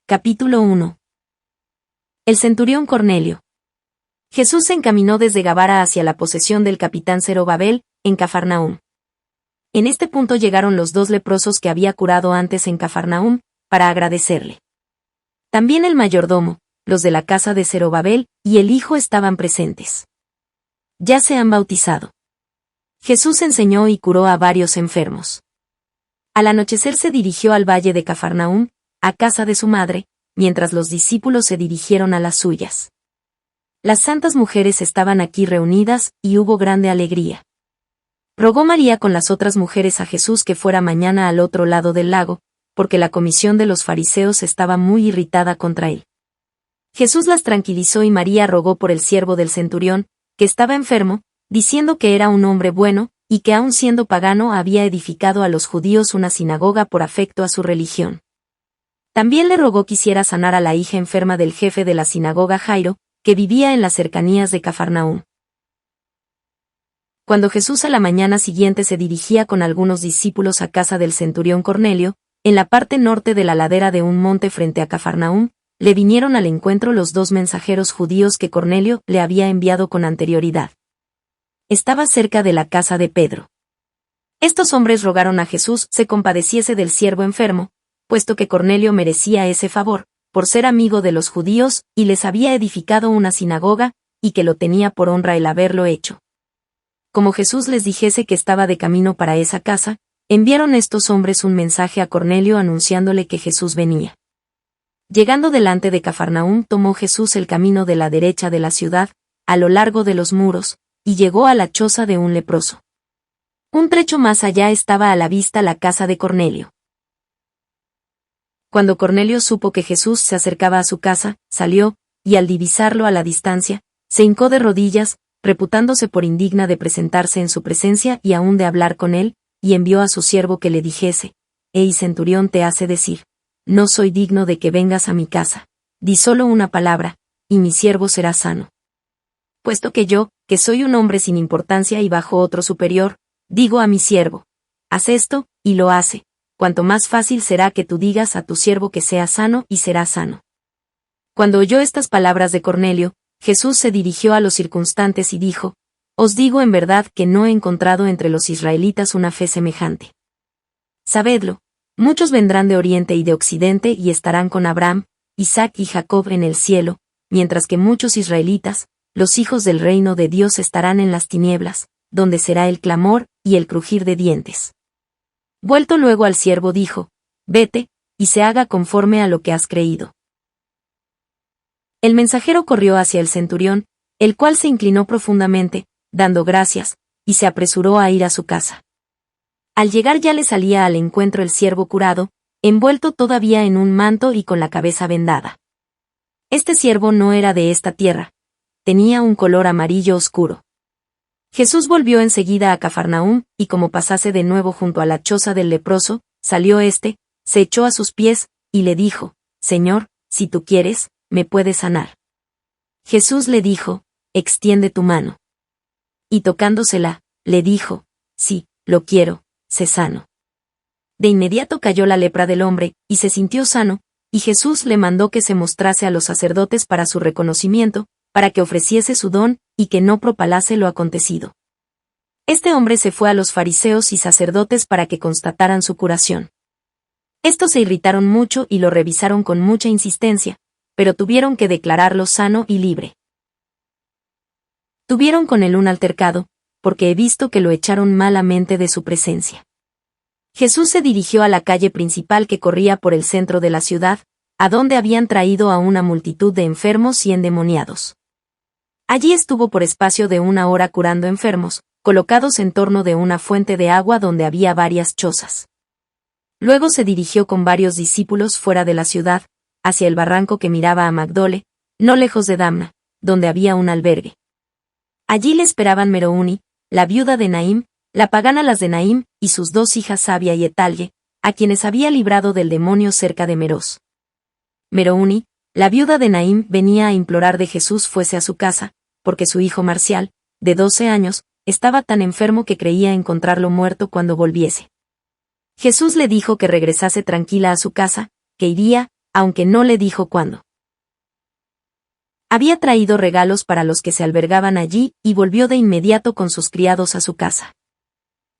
Capítulo 1. El centurión Cornelio. Jesús se encaminó desde Gabara hacia la posesión del capitán Zorobabel, en Cafarnaúm. En este punto llegaron los 2 leprosos que había curado antes en Cafarnaúm, para agradecerle. También el mayordomo, los de la casa de Zorobabel, y el hijo estaban presentes. Ya se han bautizado. Jesús enseñó y curó a varios enfermos. Al anochecer se dirigió al valle de Cafarnaúm, a casa de su madre, mientras los discípulos se dirigieron a las suyas. Las santas mujeres estaban aquí reunidas, y hubo grande alegría. Rogó María con las otras mujeres a Jesús que fuera mañana al otro lado del lago, porque la comisión de los fariseos estaba muy irritada contra él. Jesús las tranquilizó y María rogó por el siervo del centurión, que estaba enfermo, diciendo que era un hombre bueno, y que aun siendo pagano había edificado a los judíos una sinagoga por afecto a su religión. También le rogó quisiera sanar a la hija enferma del jefe de la sinagoga Jairo, que vivía en las cercanías de Cafarnaúm. Cuando Jesús a la mañana siguiente se dirigía con algunos discípulos a casa del centurión Cornelio, en la parte norte de la ladera de un monte frente a Cafarnaúm, le vinieron al encuentro los 2 mensajeros judíos que Cornelio le había enviado con anterioridad. Estaba cerca de la casa de Pedro. Estos hombres rogaron a Jesús se compadeciese del siervo enfermo, puesto que Cornelio merecía ese favor, por ser amigo de los judíos, y les había edificado una sinagoga, y que lo tenía por honra el haberlo hecho. Como Jesús les dijese que estaba de camino para esa casa, enviaron estos hombres un mensaje a Cornelio anunciándole que Jesús venía. Llegando delante de Cafarnaúm tomó Jesús el camino de la derecha de la ciudad, a lo largo de los muros, y llegó a la choza de un leproso. Un trecho más allá estaba a la vista la casa de Cornelio. Cuando Cornelio supo que Jesús se acercaba a su casa, salió, y al divisarlo a la distancia, se hincó de rodillas, reputándose por indigna de presentarse en su presencia y aún de hablar con él, y envió a su siervo que le dijese: Centurión te hace decir, no soy digno de que vengas a mi casa, di solo una palabra, y mi siervo será sano. Puesto que yo, que soy un hombre sin importancia y bajo otro superior, digo a mi siervo, haz esto, y lo hace. Cuanto más fácil será que tú digas a tu siervo que sea sano y será sano. Cuando oyó estas palabras de Cornelio, Jesús se dirigió a los circunstantes y dijo: Os digo en verdad que no he encontrado entre los israelitas una fe semejante. Sabedlo, muchos vendrán de oriente y de occidente y estarán con Abraham, Isaac y Jacob en el cielo, mientras que muchos israelitas, los hijos del reino de Dios estarán en las tinieblas, donde será el clamor y el crujir de dientes. Vuelto luego al siervo dijo: Vete, y se haga conforme a lo que has creído. El mensajero corrió hacia el centurión, el cual se inclinó profundamente, dando gracias, y se apresuró a ir a su casa. Al llegar ya le salía al encuentro el siervo curado, envuelto todavía en un manto y con la cabeza vendada. Este siervo no era de esta tierra, tenía un color amarillo oscuro. Jesús volvió enseguida a Cafarnaúm, y como pasase de nuevo junto a la choza del leproso, salió éste, se echó a sus pies, y le dijo: Señor, si tú quieres, me puedes sanar. Jesús le dijo: Extiende tu mano. Y tocándosela, le dijo: Sí, lo quiero, sé sano. De inmediato cayó la lepra del hombre, y se sintió sano, y Jesús le mandó que se mostrase a los sacerdotes para su reconocimiento, para que ofreciese su don, y que no propalase lo acontecido. Este hombre se fue a los fariseos y sacerdotes para que constataran su curación. Estos se irritaron mucho y lo revisaron con mucha insistencia, pero tuvieron que declararlo sano y libre. Tuvieron con él un altercado, porque he visto que lo echaron malamente de su presencia. Jesús se dirigió a la calle principal que corría por el centro de la ciudad, a donde habían traído a una multitud de enfermos y endemoniados. Allí estuvo por espacio de 1 hora curando enfermos, colocados en torno de una fuente de agua donde había varias chozas. Luego se dirigió con varios discípulos fuera de la ciudad, hacia el barranco que miraba a Magdole, no lejos de Damna, donde había un albergue. Allí le esperaban Merouni, la viuda de Naim, la pagana las de Naim, y sus 2 hijas Sabia y Etalle, a quienes había librado del demonio cerca de Meros. Merouni, la viuda de Naim, venía a implorar de Jesús fuese a su casa, porque su hijo Marcial, de 12 años, estaba tan enfermo que creía encontrarlo muerto cuando volviese. Jesús le dijo que regresase tranquila a su casa, que iría, aunque no le dijo cuándo. Había traído regalos para los que se albergaban allí y volvió de inmediato con sus criados a su casa.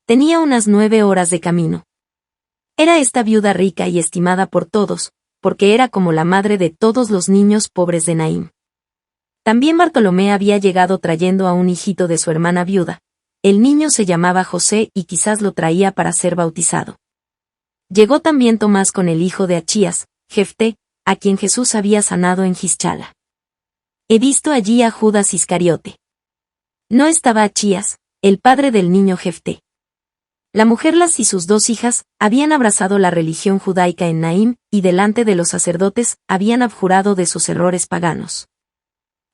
Tenía unas 9 horas de camino. Era esta viuda rica y estimada por todos, porque era como la madre de todos los niños pobres de Naín. También Bartolomé había llegado trayendo a un hijito de su hermana viuda. El niño se llamaba José y quizás lo traía para ser bautizado. Llegó también Tomás con el hijo de Achías, Jefté, a quien Jesús había sanado en Gischala. He visto allí a Judas Iscariote. No estaba Achías, el padre del niño Jefté. La mujer Las y sus 2 hijas habían abrazado la religión judaica en Naín y delante de los sacerdotes habían abjurado de sus errores paganos.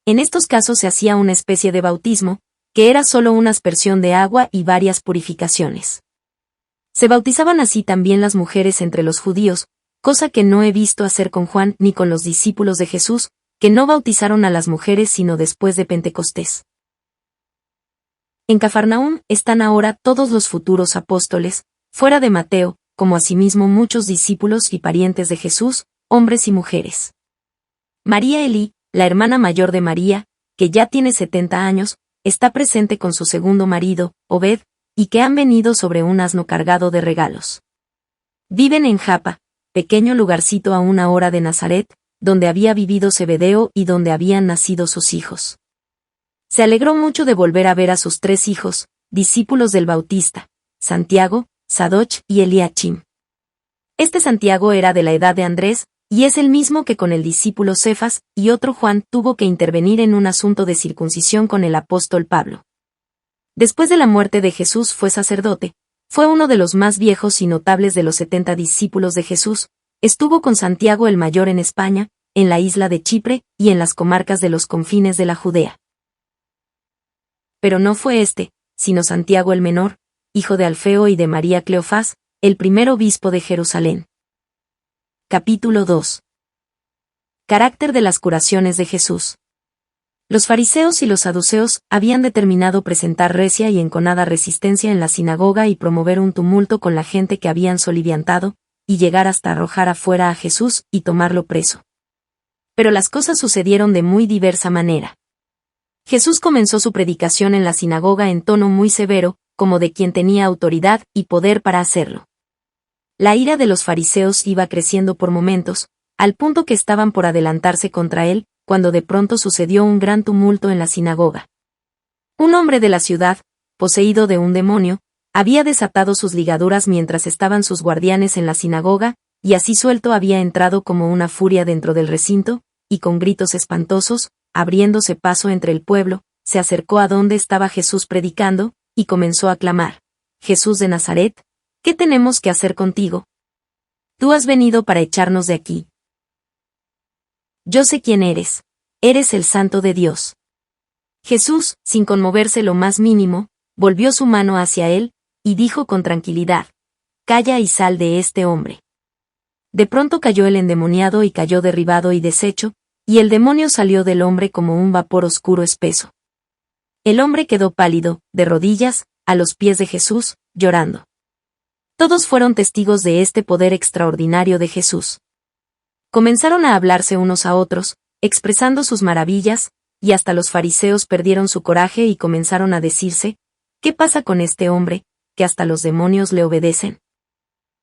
En estos casos se hacía una especie de bautismo, que era solo una aspersión de agua y varias purificaciones. Se bautizaban así también las mujeres entre los judíos, cosa que no he visto hacer con Juan ni con los discípulos de Jesús, que no bautizaron a las mujeres sino después de Pentecostés. En Cafarnaúm están ahora todos los futuros apóstoles, fuera de Mateo, como asimismo muchos discípulos y parientes de Jesús, hombres y mujeres. María Elí, la hermana mayor de María, que ya tiene 70 años, está presente con su segundo marido, Obed, y que han venido sobre un asno cargado de regalos. Viven en Japa, pequeño lugarcito a 1 hora de Nazaret, donde había vivido Zebedeo y donde habían nacido sus hijos. Se alegró mucho de volver a ver a sus 3 hijos, discípulos del Bautista, Santiago, Sadoch y Eliachim. Este Santiago era de la edad de Andrés, y es el mismo que con el discípulo Cefas, y otro Juan tuvo que intervenir en un asunto de circuncisión con el apóstol Pablo. Después de la muerte de Jesús fue sacerdote, fue uno de los más viejos y notables de los 70 discípulos de Jesús, estuvo con Santiago el Mayor en España, en la isla de Chipre y en las comarcas de los confines de la Judea. Pero no fue este, sino Santiago el Menor, hijo de Alfeo y de María Cleofás, el primer obispo de Jerusalén. Capítulo 2. Carácter de las curaciones de Jesús. Los fariseos y los saduceos habían determinado presentar recia y enconada resistencia en la sinagoga y promover un tumulto con la gente que habían soliviantado, y llegar hasta arrojar afuera a Jesús y tomarlo preso. Pero las cosas sucedieron de muy diversa manera. Jesús comenzó su predicación en la sinagoga en tono muy severo, como de quien tenía autoridad y poder para hacerlo. La ira de los fariseos iba creciendo por momentos, al punto que estaban por adelantarse contra él, cuando de pronto sucedió un gran tumulto en la sinagoga. Un hombre de la ciudad, poseído de un demonio, había desatado sus ligaduras mientras estaban sus guardianes en la sinagoga, y así suelto había entrado como una furia dentro del recinto, y con gritos espantosos, abriéndose paso entre el pueblo, se acercó a donde estaba Jesús predicando, y comenzó a clamar: Jesús de Nazaret, ¿qué tenemos que hacer contigo? Tú has venido para echarnos de aquí. Yo sé quién eres el Santo de Dios. Jesús, sin conmoverse lo más mínimo, volvió su mano hacia él, y dijo con tranquilidad: Calla y sal de este hombre. De pronto cayó el endemoniado y cayó derribado y deshecho, y el demonio salió del hombre como un vapor oscuro espeso. El hombre quedó pálido, de rodillas, a los pies de Jesús, llorando. Todos fueron testigos de este poder extraordinario de Jesús. Comenzaron a hablarse unos a otros, expresando sus maravillas, y hasta los fariseos perdieron su coraje y comenzaron a decirse: ¿Qué pasa con este hombre, que hasta los demonios le obedecen?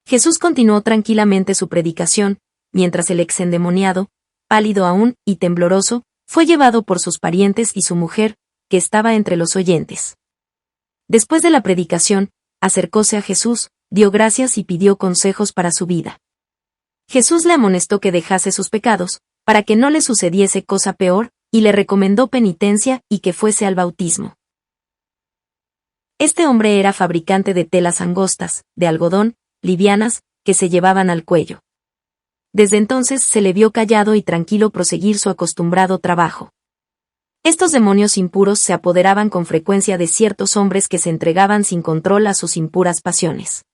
Jesús continuó tranquilamente su predicación, mientras el exendemoniado, pálido aún y tembloroso, fue llevado por sus parientes y su mujer, que estaba entre los oyentes. Después de la predicación, acercóse a Jesús, dio gracias y pidió consejos para su vida. Jesús le amonestó que dejase sus pecados, para que no le sucediese cosa peor, y le recomendó penitencia y que fuese al bautismo. Este hombre era fabricante de telas angostas, de algodón, livianas, que se llevaban al cuello. Desde entonces se le vio callado y tranquilo proseguir su acostumbrado trabajo. Estos demonios impuros se apoderaban con frecuencia de ciertos hombres que se entregaban sin control a sus impuras pasiones.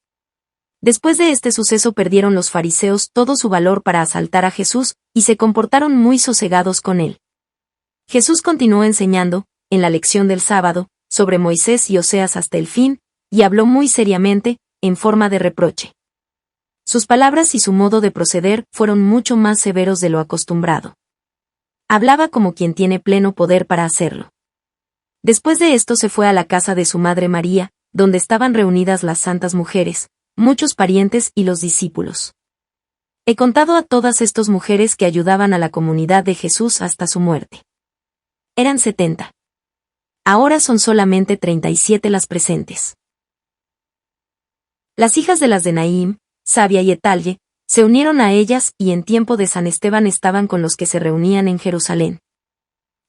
Después de este suceso perdieron los fariseos todo su valor para asaltar a Jesús, y se comportaron muy sosegados con él. Jesús continuó enseñando, en la lección del sábado, sobre Moisés y Oseas hasta el fin, y habló muy seriamente, en forma de reproche. Sus palabras y su modo de proceder fueron mucho más severos de lo acostumbrado. Hablaba como quien tiene pleno poder para hacerlo. Después de esto se fue a la casa de su madre María, donde estaban reunidas las santas mujeres, muchos parientes y los discípulos. He contado a todas estas mujeres que ayudaban a la comunidad de Jesús hasta su muerte. Eran 70. Ahora son solamente 37 las presentes. Las hijas de las de Naim, Sabia y Etalle, se unieron a ellas y en tiempo de San Esteban estaban con los que se reunían en Jerusalén.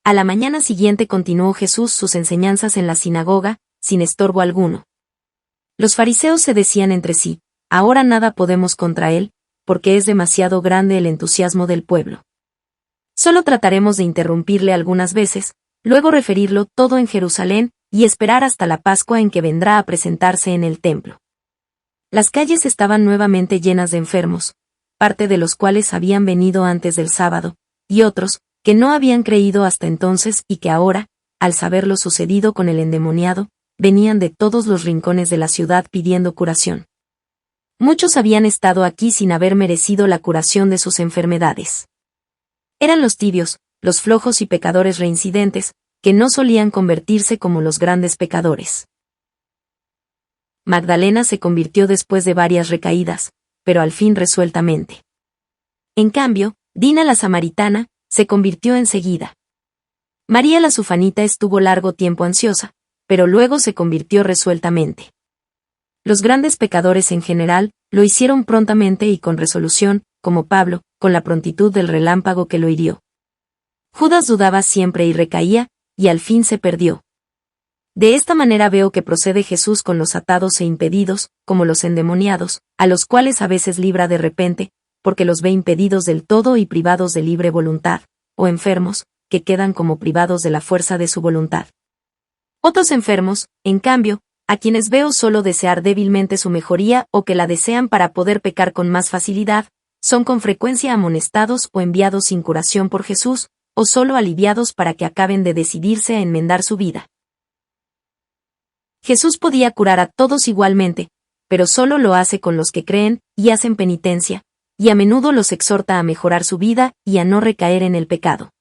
A la mañana siguiente continuó Jesús sus enseñanzas en la sinagoga, sin estorbo alguno. Los fariseos se decían entre sí, ahora nada podemos contra él, porque es demasiado grande el entusiasmo del pueblo. Solo trataremos de interrumpirle algunas veces, luego referirlo todo en Jerusalén, y esperar hasta la Pascua en que vendrá a presentarse en el templo. Las calles estaban nuevamente llenas de enfermos, parte de los cuales habían venido antes del sábado, y otros, que no habían creído hasta entonces y que ahora, al saber lo sucedido con el endemoniado, venían de todos los rincones de la ciudad pidiendo curación. Muchos habían estado aquí sin haber merecido la curación de sus enfermedades. Eran los tibios, los flojos y pecadores reincidentes, que no solían convertirse como los grandes pecadores. Magdalena se convirtió después de varias recaídas, pero al fin resueltamente. En cambio, Dina la samaritana, se convirtió enseguida. María la sufanita estuvo largo tiempo ansiosa, pero luego se convirtió resueltamente. Los grandes pecadores en general, lo hicieron prontamente y con resolución, como Pablo, con la prontitud del relámpago que lo hirió. Judas dudaba siempre y recaía, y al fin se perdió. De esta manera veo que procede Jesús con los atados e impedidos, como los endemoniados, a los cuales a veces libra de repente, porque los ve impedidos del todo y privados de libre voluntad, o enfermos, que quedan como privados de la fuerza de su voluntad. Otros enfermos, en cambio, a quienes veo solo desear débilmente su mejoría o que la desean para poder pecar con más facilidad, son con frecuencia amonestados o enviados sin curación por Jesús, o solo aliviados para que acaben de decidirse a enmendar su vida. Jesús podía curar a todos igualmente, pero solo lo hace con los que creen y hacen penitencia, y a menudo los exhorta a mejorar su vida y a no recaer en el pecado.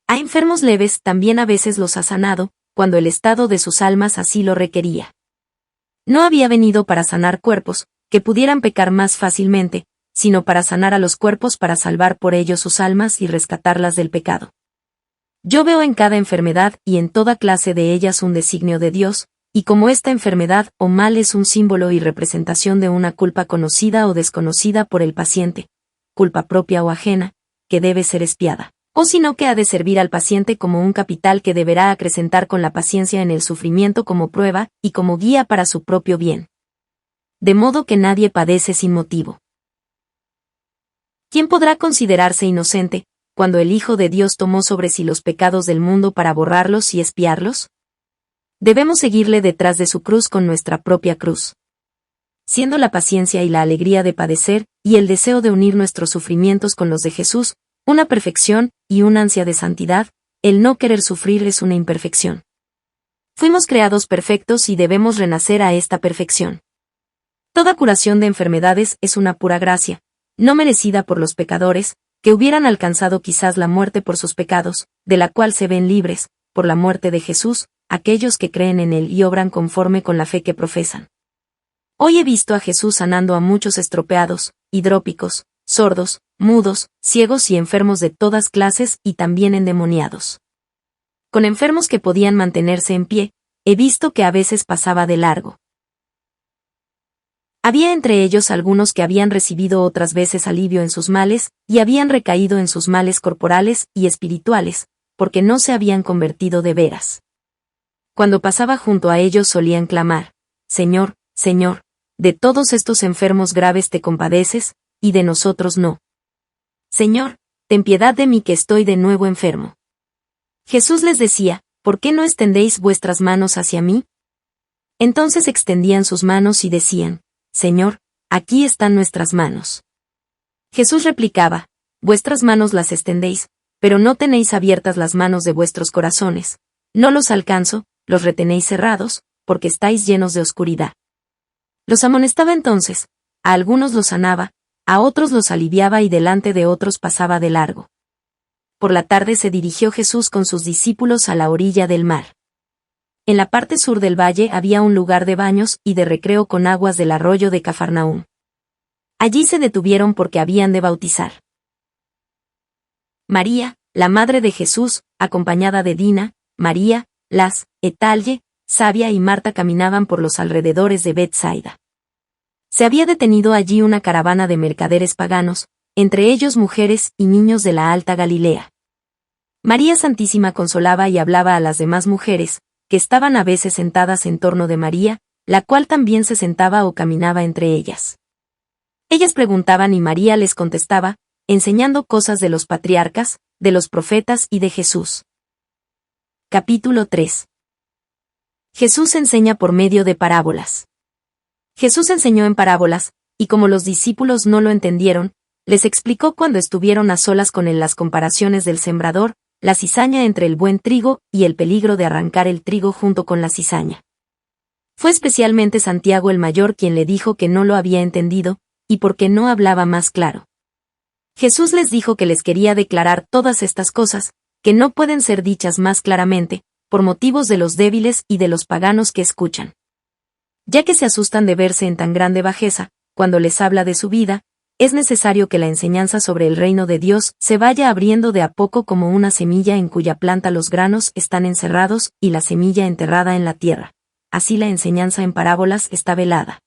A enfermos leves también a veces los ha sanado, cuando el estado de sus almas así lo requería. No había venido para sanar cuerpos, que pudieran pecar más fácilmente, sino para sanar a los cuerpos para salvar por ellos sus almas y rescatarlas del pecado. Yo veo en cada enfermedad y en toda clase de ellas un designio de Dios, y como esta enfermedad o mal es un símbolo y representación de una culpa conocida o desconocida por el paciente, culpa propia o ajena, que debe ser expiada, o sino que ha de servir al paciente como un capital que deberá acrecentar con la paciencia en el sufrimiento como prueba y como guía para su propio bien. De modo que nadie padece sin motivo. ¿Quién podrá considerarse inocente, cuando el Hijo de Dios tomó sobre sí los pecados del mundo para borrarlos y expiarlos? Debemos seguirle detrás de su cruz con nuestra propia cruz. Siendo la paciencia y la alegría de padecer, y el deseo de unir nuestros sufrimientos con los de Jesús, una perfección y una ansia de santidad, el no querer sufrir es una imperfección. Fuimos creados perfectos y debemos renacer a esta perfección. Toda curación de enfermedades es una pura gracia, no merecida por los pecadores, que hubieran alcanzado quizás la muerte por sus pecados, de la cual se ven libres, por la muerte de Jesús, aquellos que creen en él y obran conforme con la fe que profesan. Hoy he visto a Jesús sanando a muchos estropeados, hidrópicos, sordos, mudos, ciegos y enfermos de todas clases y también endemoniados. Con enfermos que podían mantenerse en pie, he visto que a veces pasaba de largo. Había entre ellos algunos que habían recibido otras veces alivio en sus males, y habían recaído en sus males corporales y espirituales, porque no se habían convertido de veras. Cuando pasaba junto a ellos solían clamar: Señor, Señor, de todos estos enfermos graves te compadeces, y de nosotros no. Señor, ten piedad de mí que estoy de nuevo enfermo. Jesús les decía: ¿por qué no extendéis vuestras manos hacia mí? Entonces extendían sus manos y decían: Señor, aquí están nuestras manos. Jesús replicaba: vuestras manos las extendéis, pero no tenéis abiertas las manos de vuestros corazones. No los alcanzo, los retenéis cerrados, porque estáis llenos de oscuridad. Los amonestaba entonces, a algunos los sanaba, a otros los aliviaba y delante de otros pasaba de largo. Por la tarde se dirigió Jesús con sus discípulos a la orilla del mar. En la parte sur del valle había un lugar de baños y de recreo con aguas del arroyo de Cafarnaúm. Allí se detuvieron porque habían de bautizar. María, la madre de Jesús, acompañada de Dina, María, las, Etalle, Sabia y Marta caminaban por los alrededores de Betsaida. Se había detenido allí una caravana de mercaderes paganos, entre ellos mujeres y niños de la Alta Galilea. María Santísima consolaba y hablaba a las demás mujeres, que estaban a veces sentadas en torno de María, la cual también se sentaba o caminaba entre ellas. Ellas preguntaban y María les contestaba, enseñando cosas de los patriarcas, de los profetas y de Jesús. Capítulo 3. Jesús enseña por medio de parábolas. Jesús enseñó en parábolas, y como los discípulos no lo entendieron, les explicó cuando estuvieron a solas con él las comparaciones del sembrador, la cizaña entre el buen trigo y el peligro de arrancar el trigo junto con la cizaña. Fue especialmente Santiago el mayor quien le dijo que no lo había entendido, y porque no hablaba más claro. Jesús les dijo que les quería declarar todas estas cosas, que no pueden ser dichas más claramente, por motivos de los débiles y de los paganos que escuchan. Ya que se asustan de verse en tan grande bajeza, cuando les habla de su vida, es necesario que la enseñanza sobre el reino de Dios se vaya abriendo de a poco como una semilla en cuya planta los granos están encerrados y la semilla enterrada en la tierra. Así la enseñanza en parábolas está velada.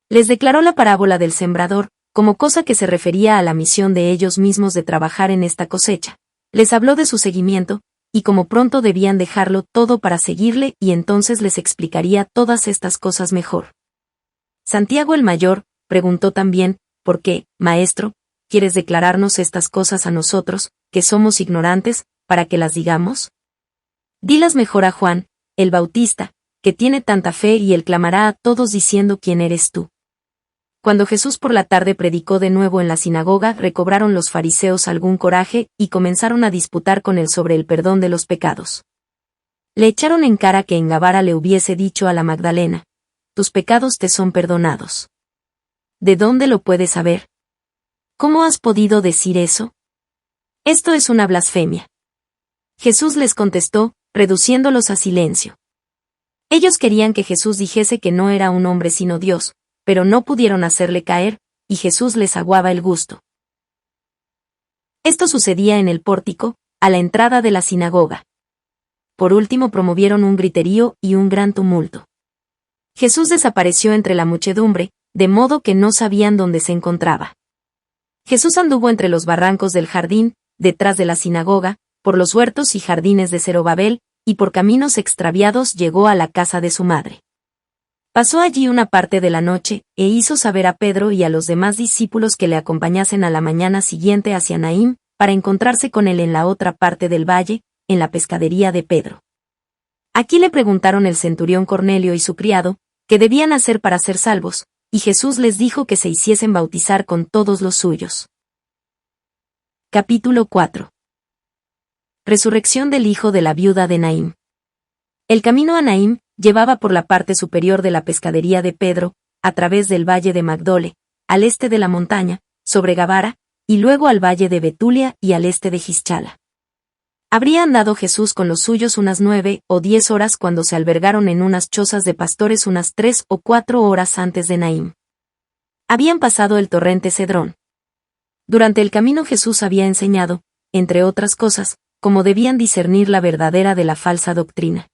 Les declaró la parábola del sembrador, como cosa que se refería a la misión de ellos mismos de trabajar en esta cosecha. Les habló de su seguimiento, y como pronto debían dejarlo todo para seguirle y entonces les explicaría todas estas cosas mejor. Santiago el mayor preguntó también, ¿por qué, maestro, quieres declararnos estas cosas a nosotros, que somos ignorantes, para que las digamos? Dilas mejor a Juan, el Bautista, que tiene tanta fe y él clamará a todos diciendo quién eres tú. Cuando Jesús por la tarde predicó de nuevo en la sinagoga, recobraron los fariseos algún coraje y comenzaron a disputar con él sobre el perdón de los pecados. Le echaron en cara que en Gabara le hubiese dicho a la Magdalena, tus pecados te son perdonados. ¿De dónde lo puedes saber? ¿Cómo has podido decir eso? Esto es una blasfemia. Jesús les contestó, reduciéndolos a silencio. Ellos querían que Jesús dijese que no era un hombre sino Dios, pero no pudieron hacerle caer, y Jesús les aguaba el gusto. Esto sucedía en el pórtico, a la entrada de la sinagoga. Por último promovieron un griterío y un gran tumulto. Jesús desapareció entre la muchedumbre, de modo que no sabían dónde se encontraba. Jesús anduvo entre los barrancos del jardín, detrás de la sinagoga, por los huertos y jardines de Zorobabel, y por caminos extraviados llegó a la casa de su madre. Pasó allí una parte de la noche, e hizo saber a Pedro y a los demás discípulos que le acompañasen a la mañana siguiente hacia Naín, para encontrarse con él en la otra parte del valle, en la pescadería de Pedro. Aquí le preguntaron el centurión Cornelio y su criado, qué debían hacer para ser salvos, y Jesús les dijo que se hiciesen bautizar con todos los suyos. Capítulo 4. Resurrección del hijo de la viuda de Naín. El camino a Naín llevaba por la parte superior de la pescadería de Pedro, a través del valle de Magdole, al este de la montaña, sobre Gabara, y luego al valle de Betulia y al este de Gischala. Habría andado Jesús con los suyos unas 9 o 10 horas cuando se albergaron en unas chozas de pastores unas 3 o 4 horas antes de Naín. Habían pasado el torrente Cedrón. Durante el camino Jesús había enseñado, entre otras cosas, cómo debían discernir la verdadera de la falsa doctrina.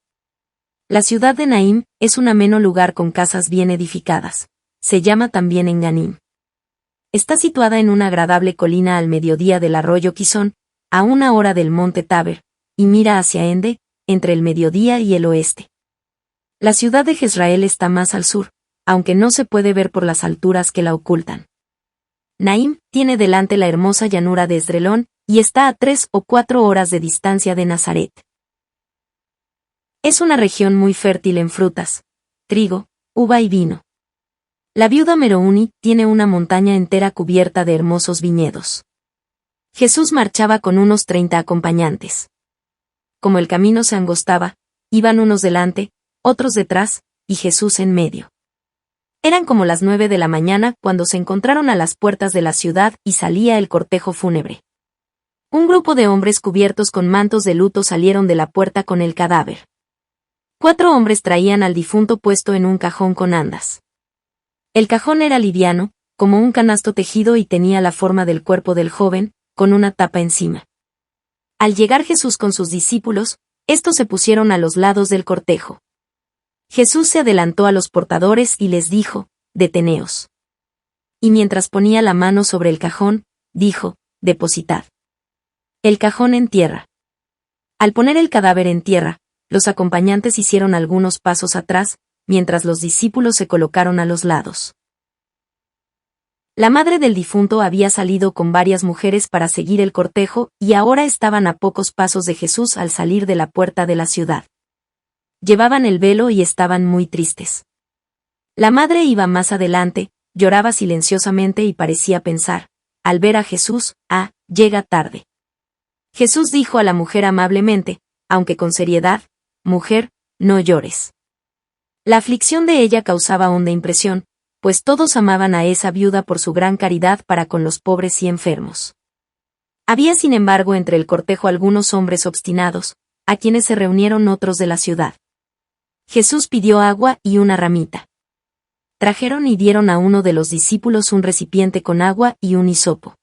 La ciudad de Naín es un ameno lugar con casas bien edificadas. Se llama también Enganim. Está situada en una agradable colina al mediodía del arroyo Quizón, a 1 hora del monte Taber, y mira hacia Ende, entre el mediodía y el oeste. La ciudad de Jezreel está más al sur, aunque no se puede ver por las alturas que la ocultan. Naín tiene delante la hermosa llanura de Esdrelón, y está a 3 o 4 horas de distancia de Nazaret. Es una región muy fértil en frutas, trigo, uva y vino. La viuda Merouni tiene una montaña entera cubierta de hermosos viñedos. Jesús marchaba con unos 30 acompañantes. Como el camino se angostaba, iban unos delante, otros detrás, y Jesús en medio. Eran como las 9 de la mañana cuando se encontraron a las puertas de la ciudad y salía el cortejo fúnebre. Un grupo de hombres cubiertos con mantos de luto salieron de la puerta con el cadáver. 4 hombres traían al difunto puesto en un cajón con andas. El cajón era liviano, como un canasto tejido y tenía la forma del cuerpo del joven, con una tapa encima. Al llegar Jesús con sus discípulos, estos se pusieron a los lados del cortejo. Jesús se adelantó a los portadores y les dijo, «Deteneos». Y mientras ponía la mano sobre el cajón, dijo, «Depositad el cajón en tierra». Al poner el cadáver en tierra, los acompañantes hicieron algunos pasos atrás, mientras los discípulos se colocaron a los lados. La madre del difunto había salido con varias mujeres para seguir el cortejo y ahora estaban a pocos pasos de Jesús al salir de la puerta de la ciudad. Llevaban el velo y estaban muy tristes. La madre iba más adelante, lloraba silenciosamente y parecía pensar, al ver a Jesús, llega tarde. Jesús dijo a la mujer amablemente, aunque con seriedad, «Mujer, no llores». La aflicción de ella causaba honda impresión, pues todos amaban a esa viuda por su gran caridad para con los pobres y enfermos. Había sin embargo entre el cortejo algunos hombres obstinados, a quienes se reunieron otros de la ciudad. Jesús pidió agua y una ramita. Trajeron y dieron a uno de los discípulos un recipiente con agua y un hisopo.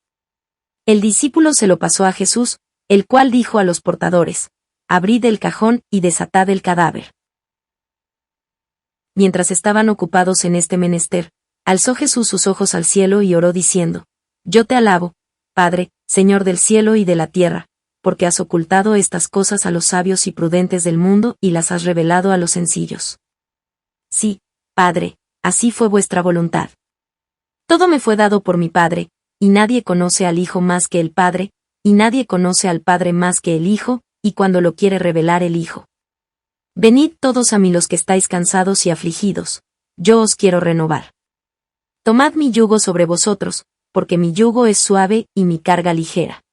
El discípulo se lo pasó a Jesús, el cual dijo a los portadores, «Abrid el cajón y desatad el cadáver». Mientras estaban ocupados en este menester, alzó Jesús sus ojos al cielo y oró diciendo, «Yo te alabo, Padre, Señor del cielo y de la tierra, porque has ocultado estas cosas a los sabios y prudentes del mundo y las has revelado a los sencillos. Sí, Padre, así fue vuestra voluntad. Todo me fue dado por mi Padre, y nadie conoce al Hijo más que el Padre, y nadie conoce al Padre más que el Hijo, y cuando lo quiere revelar el Hijo. Venid todos a mí los que estáis cansados y afligidos, yo os quiero renovar. Tomad mi yugo sobre vosotros, porque mi yugo es suave y mi carga ligera.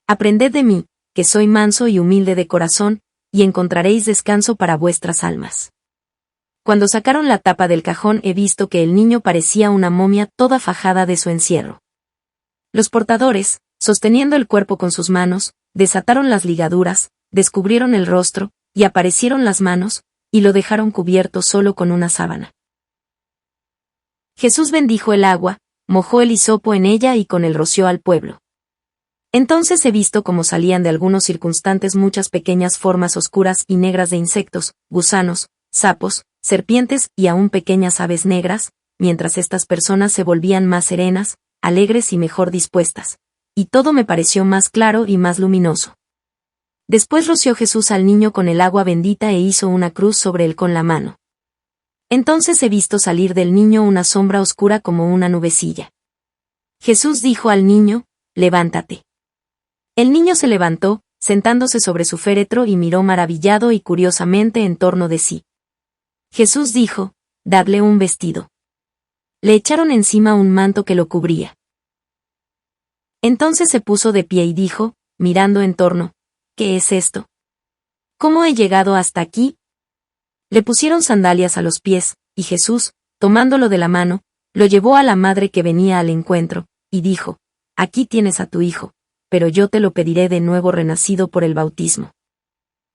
Aprended de mí, que soy manso y humilde de corazón, y encontraréis descanso para vuestras almas. Cuando sacaron la tapa del cajón he visto que el niño parecía una momia toda fajada de su encierro. Los portadores, sosteniendo el cuerpo con sus manos, desataron las ligaduras, descubrieron el rostro, y aparecieron las manos, y lo dejaron cubierto solo con una sábana. Jesús bendijo el agua, mojó el hisopo en ella y con él roció al pueblo. Entonces he visto cómo salían de algunos circunstantes muchas pequeñas formas oscuras y negras de insectos, gusanos, sapos, serpientes y aún pequeñas aves negras, mientras estas personas se volvían más serenas, alegres y mejor dispuestas, y todo me pareció más claro y más luminoso. Después roció Jesús al niño con el agua bendita e hizo una cruz sobre él con la mano. Entonces he visto salir del niño una sombra oscura como una nubecilla. Jesús dijo al niño, «Levántate». El niño se levantó, sentándose sobre su féretro y miró maravillado y curiosamente en torno de sí. Jesús dijo, «Dadle un vestido». Le echaron encima un manto que lo cubría. Entonces se puso de pie y dijo, mirando en torno, «¿Qué es esto? ¿Cómo he llegado hasta aquí?». Le pusieron sandalias a los pies, y Jesús, tomándolo de la mano, lo llevó a la madre que venía al encuentro, y dijo, «Aquí tienes a tu hijo, pero yo te lo pediré de nuevo renacido por el bautismo».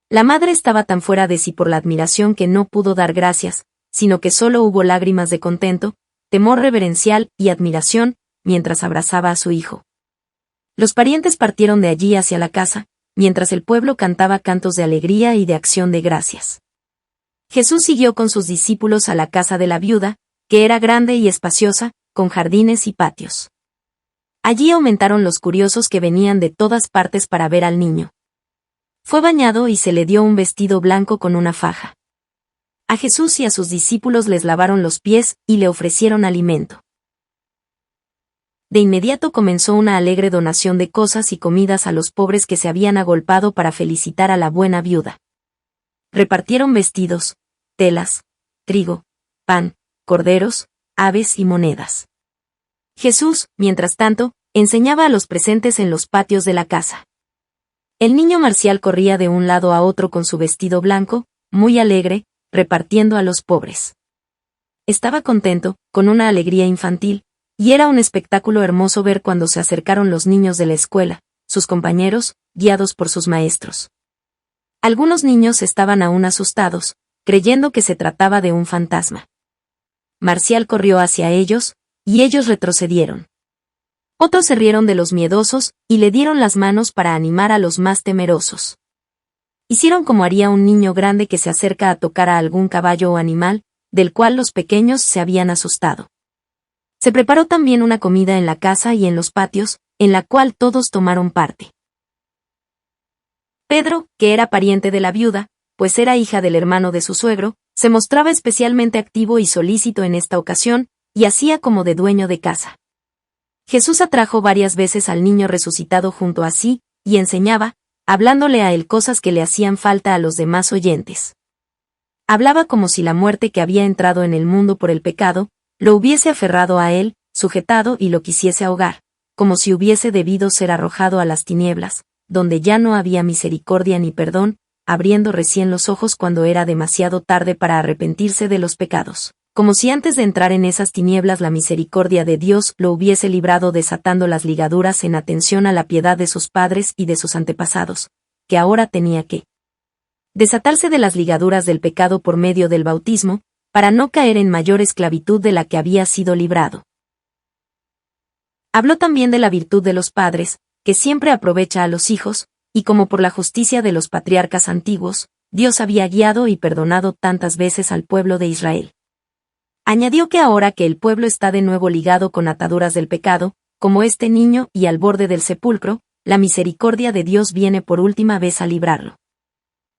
La madre estaba tan fuera de sí por la admiración que no pudo dar gracias, sino que solo hubo lágrimas de contento, temor reverencial y admiración, mientras abrazaba a su hijo. Los parientes partieron de allí hacia la casa, mientras el pueblo cantaba cantos de alegría y de acción de gracias. Jesús siguió con sus discípulos a la casa de la viuda, que era grande y espaciosa, con jardines y patios. Allí aumentaron los curiosos que venían de todas partes para ver al niño. Fue bañado y se le dio un vestido blanco con una faja. A Jesús y a sus discípulos les lavaron los pies y le ofrecieron alimento. De inmediato comenzó una alegre donación de cosas y comidas a los pobres que se habían agolpado para felicitar a la buena viuda. Repartieron vestidos, telas, trigo, pan, corderos, aves y monedas. Jesús, mientras tanto, enseñaba a los presentes en los patios de la casa. El niño Marcial corría de un lado a otro con su vestido blanco, muy alegre, repartiendo a los pobres. estaba contento, con una alegría infantil, y era un espectáculo hermoso ver cuando se acercaron los niños de la escuela, sus compañeros, guiados por sus maestros. Algunos niños estaban aún asustados, creyendo que se trataba de un fantasma. Marcial corrió hacia ellos, y ellos retrocedieron. Otros se rieron de los miedosos, y le dieron las manos para animar a los más temerosos. Hicieron como haría un niño grande que se acerca a tocar a algún caballo o animal, del cual los pequeños se habían asustado. Se preparó también una comida en la casa y en los patios, en la cual todos tomaron parte. Pedro, que era pariente de la viuda, pues era hija del hermano de su suegro, se mostraba especialmente activo y solícito en esta ocasión, y hacía como de dueño de casa. Jesús atrajo varias veces al niño resucitado junto a sí, y enseñaba, hablándole a él cosas que le hacían falta a los demás oyentes. Hablaba como si la muerte que había entrado en el mundo por el pecado, lo hubiese aferrado a él, sujetado y lo quisiese ahogar, como si hubiese debido ser arrojado a las tinieblas, donde ya no había misericordia ni perdón, abriendo recién los ojos cuando era demasiado tarde para arrepentirse de los pecados, como si antes de entrar en esas tinieblas la misericordia de Dios lo hubiese librado desatando las ligaduras en atención a la piedad de sus padres y de sus antepasados, que ahora tenía que desatarse de las ligaduras del pecado por medio del bautismo, para no caer en mayor esclavitud de la que había sido librado. Habló también de la virtud de los padres, que siempre aprovecha a los hijos, y como por la justicia de los patriarcas antiguos, Dios había guiado y perdonado tantas veces al pueblo de Israel. Añadió que ahora que el pueblo está de nuevo ligado con ataduras del pecado, como este niño y al borde del sepulcro, la misericordia de Dios viene por última vez a librarlo.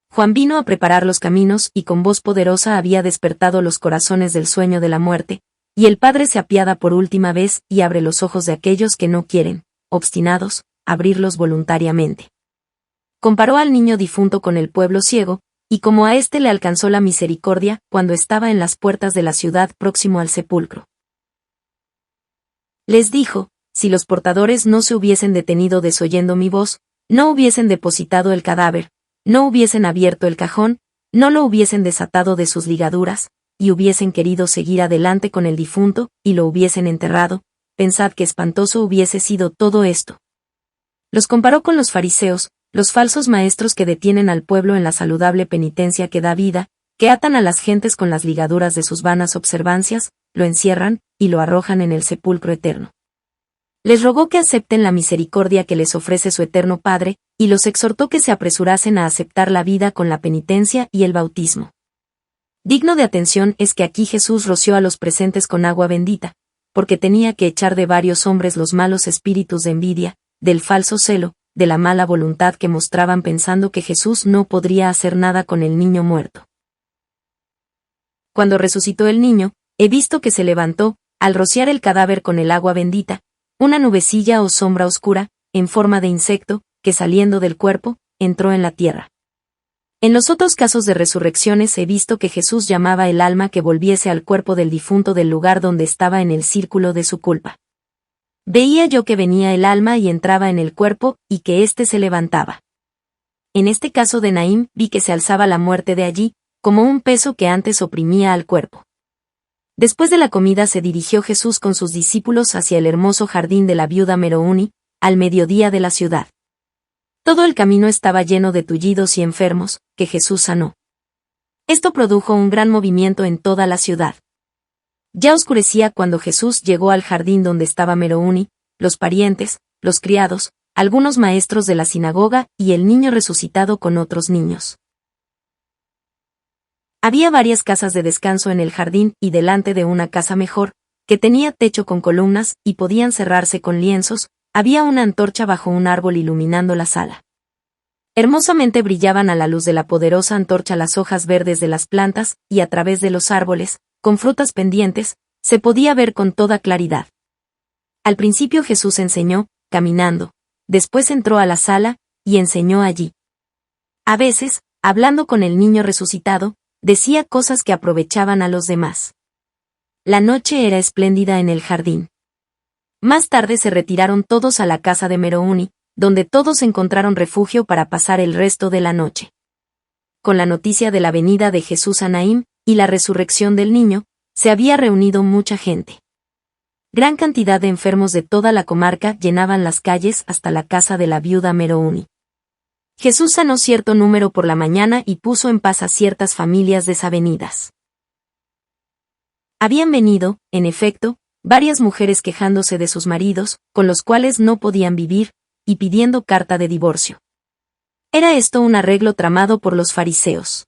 Juan vino a preparar los caminos y con voz poderosa había despertado los corazones del sueño de la muerte, y el Padre se apiada por última vez y abre los ojos de aquellos que no quieren, obstinados, abrirlos voluntariamente. Comparó al niño difunto con el pueblo ciego, y como a éste le alcanzó la misericordia cuando estaba en las puertas de la ciudad próximo al sepulcro. Les dijo, si los portadores no se hubiesen detenido desoyendo mi voz, no hubiesen depositado el cadáver, no hubiesen abierto el cajón, no lo hubiesen desatado de sus ligaduras, y hubiesen querido seguir adelante con el difunto, y lo hubiesen enterrado, pensad qué espantoso hubiese sido todo esto. Los comparó con los fariseos, los falsos maestros que detienen al pueblo en la saludable penitencia que da vida, que atan a las gentes con las ligaduras de sus vanas observancias, lo encierran, y lo arrojan en el sepulcro eterno. Les rogó que acepten la misericordia que les ofrece su eterno Padre, y los exhortó que se apresurasen a aceptar la vida con la penitencia y el bautismo. Digno de atención es que aquí Jesús roció a los presentes con agua bendita, porque tenía que echar de varios hombres los malos espíritus de envidia, del falso celo, de la mala voluntad que mostraban pensando que Jesús no podría hacer nada con el niño muerto. Cuando resucitó el niño, he visto que se levantó, al rociar el cadáver con el agua bendita, una nubecilla o sombra oscura, en forma de insecto, que saliendo del cuerpo, entró en la tierra. En los otros casos de resurrecciones he visto que Jesús llamaba el alma que volviese al cuerpo del difunto del lugar donde estaba en el círculo de su culpa. Veía yo que venía el alma y entraba en el cuerpo, y que éste se levantaba. En este caso de Naín vi que se alzaba la muerte de allí, como un peso que antes oprimía al cuerpo. Después de la comida se dirigió Jesús con sus discípulos hacia el hermoso jardín de la viuda Merouni, al mediodía de la ciudad. Todo el camino estaba lleno de tullidos y enfermos, que Jesús sanó. Esto produjo un gran movimiento en toda la ciudad. Ya oscurecía cuando Jesús llegó al jardín donde estaba Merouni, los parientes, los criados, algunos maestros de la sinagoga y el niño resucitado con otros niños. Había varias casas de descanso en el jardín y delante de una casa mejor, que tenía techo con columnas y podían cerrarse con lienzos, había una antorcha bajo un árbol iluminando la sala. Hermosamente brillaban a la luz de la poderosa antorcha las hojas verdes de las plantas y a través de los árboles, con frutas pendientes, se podía ver con toda claridad. Al principio Jesús enseñó, caminando, después entró a la sala, y enseñó allí. A veces, hablando con el niño resucitado, decía cosas que aprovechaban a los demás. La noche era espléndida en el jardín. Más tarde se retiraron todos a la casa de Merouni, donde todos encontraron refugio para pasar el resto de la noche. Con la noticia de la venida de Jesús a Naín, y la resurrección del niño, se había reunido mucha gente. Gran cantidad de enfermos de toda la comarca llenaban las calles hasta la casa de la viuda Merouni. Jesús sanó cierto número por la mañana y puso en paz a ciertas familias desavenidas. Habían venido, en efecto, varias mujeres quejándose de sus maridos, con los cuales no podían vivir, y pidiendo carta de divorcio. Era esto un arreglo tramado por los fariseos.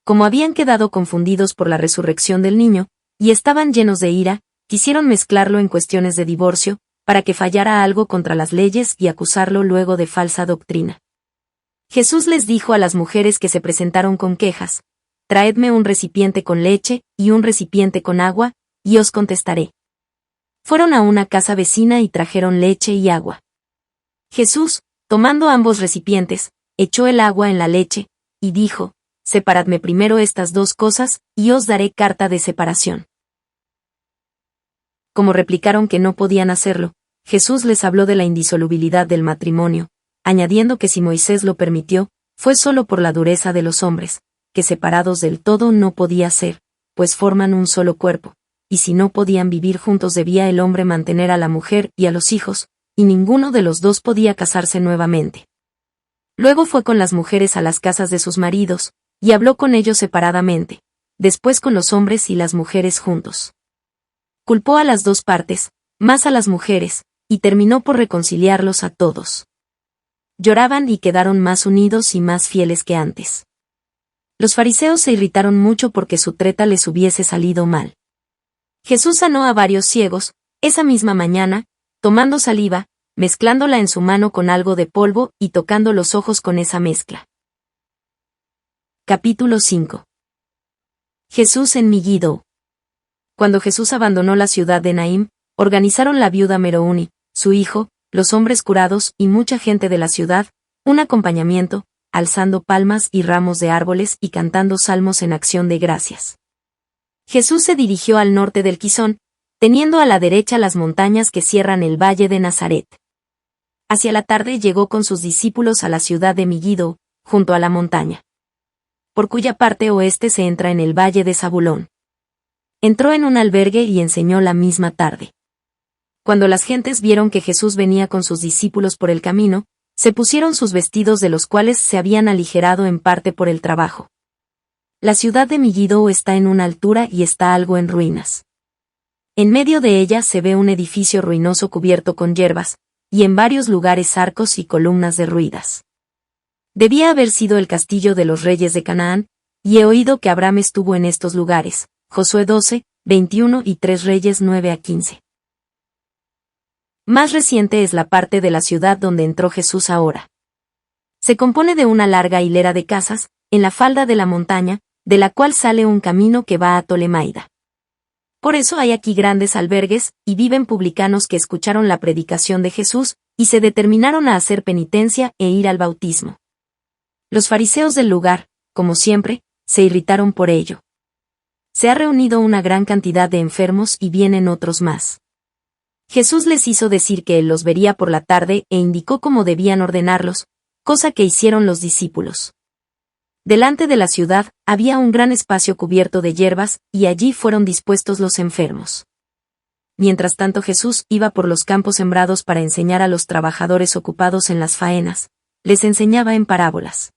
Como habían quedado confundidos por la resurrección del niño, y estaban llenos de ira, quisieron mezclarlo en cuestiones de divorcio, para que fallara algo contra las leyes y acusarlo luego de falsa doctrina. Jesús les dijo a las mujeres que se presentaron con quejas: «Traedme un recipiente con leche y un recipiente con agua, y os contestaré». Fueron a una casa vecina y trajeron leche y agua. Jesús, tomando ambos recipientes, echó el agua en la leche, y dijo: «Separadme primero estas dos cosas, y os daré carta de separación». Como replicaron que no podían hacerlo, Jesús les habló de la indisolubilidad del matrimonio, añadiendo que si Moisés lo permitió, fue solo por la dureza de los hombres, que separados del todo no podía ser, pues forman un solo cuerpo, y si no podían vivir juntos debía el hombre mantener a la mujer y a los hijos, y ninguno de los dos podía casarse nuevamente. Luego fue con las mujeres a las casas de sus maridos, y habló con ellos separadamente, después con los hombres y las mujeres juntos. Culpó a las dos partes, más a las mujeres, y terminó por reconciliarlos a todos. Lloraban y quedaron más unidos y más fieles que antes. Los fariseos se irritaron mucho porque su treta les hubiese salido mal. Jesús sanó a varios ciegos, esa misma mañana, tomando saliva, mezclándola en su mano con algo de polvo y tocando los ojos con esa mezcla. Capítulo 5. Jesús en Megiddo. Cuando Jesús abandonó la ciudad de Naim, organizaron la viuda Merouni, su hijo, los hombres curados y mucha gente de la ciudad, un acompañamiento, alzando palmas y ramos de árboles y cantando salmos en acción de gracias. Jesús se dirigió al norte del Quizón, teniendo a la derecha las montañas que cierran el valle de Nazaret. Hacia la tarde llegó con sus discípulos a la ciudad de Megiddo, junto a la montaña, por cuya parte oeste se entra en el valle de Zabulón. Entró en un albergue y enseñó la misma tarde. Cuando las gentes vieron que Jesús venía con sus discípulos por el camino, se pusieron sus vestidos de los cuales se habían aligerado en parte por el trabajo. La ciudad de Megiddo está en una altura y está algo en ruinas. En medio de ella se ve un edificio ruinoso cubierto con hierbas, y en varios lugares arcos y columnas derruidas. Debía haber sido el castillo de los reyes de Canaán, y he oído que Abraham estuvo en estos lugares. Josué 12, 21 y 3 Reyes 9 a 15. Más reciente es la parte de la ciudad donde entró Jesús ahora. Se compone de una larga hilera de casas, en la falda de la montaña, de la cual sale un camino que va a Tolemaida. Por eso hay aquí grandes albergues, y viven publicanos que escucharon la predicación de Jesús, y se determinaron a hacer penitencia e ir al bautismo. Los fariseos del lugar, como siempre, se irritaron por ello. Se ha reunido una gran cantidad de enfermos y vienen otros más. Jesús les hizo decir que él los vería por la tarde e indicó cómo debían ordenarlos, cosa que hicieron los discípulos. Delante de la ciudad había un gran espacio cubierto de hierbas, y allí fueron dispuestos los enfermos. Mientras tanto Jesús iba por los campos sembrados para enseñar a los trabajadores ocupados en las faenas, les enseñaba en parábolas.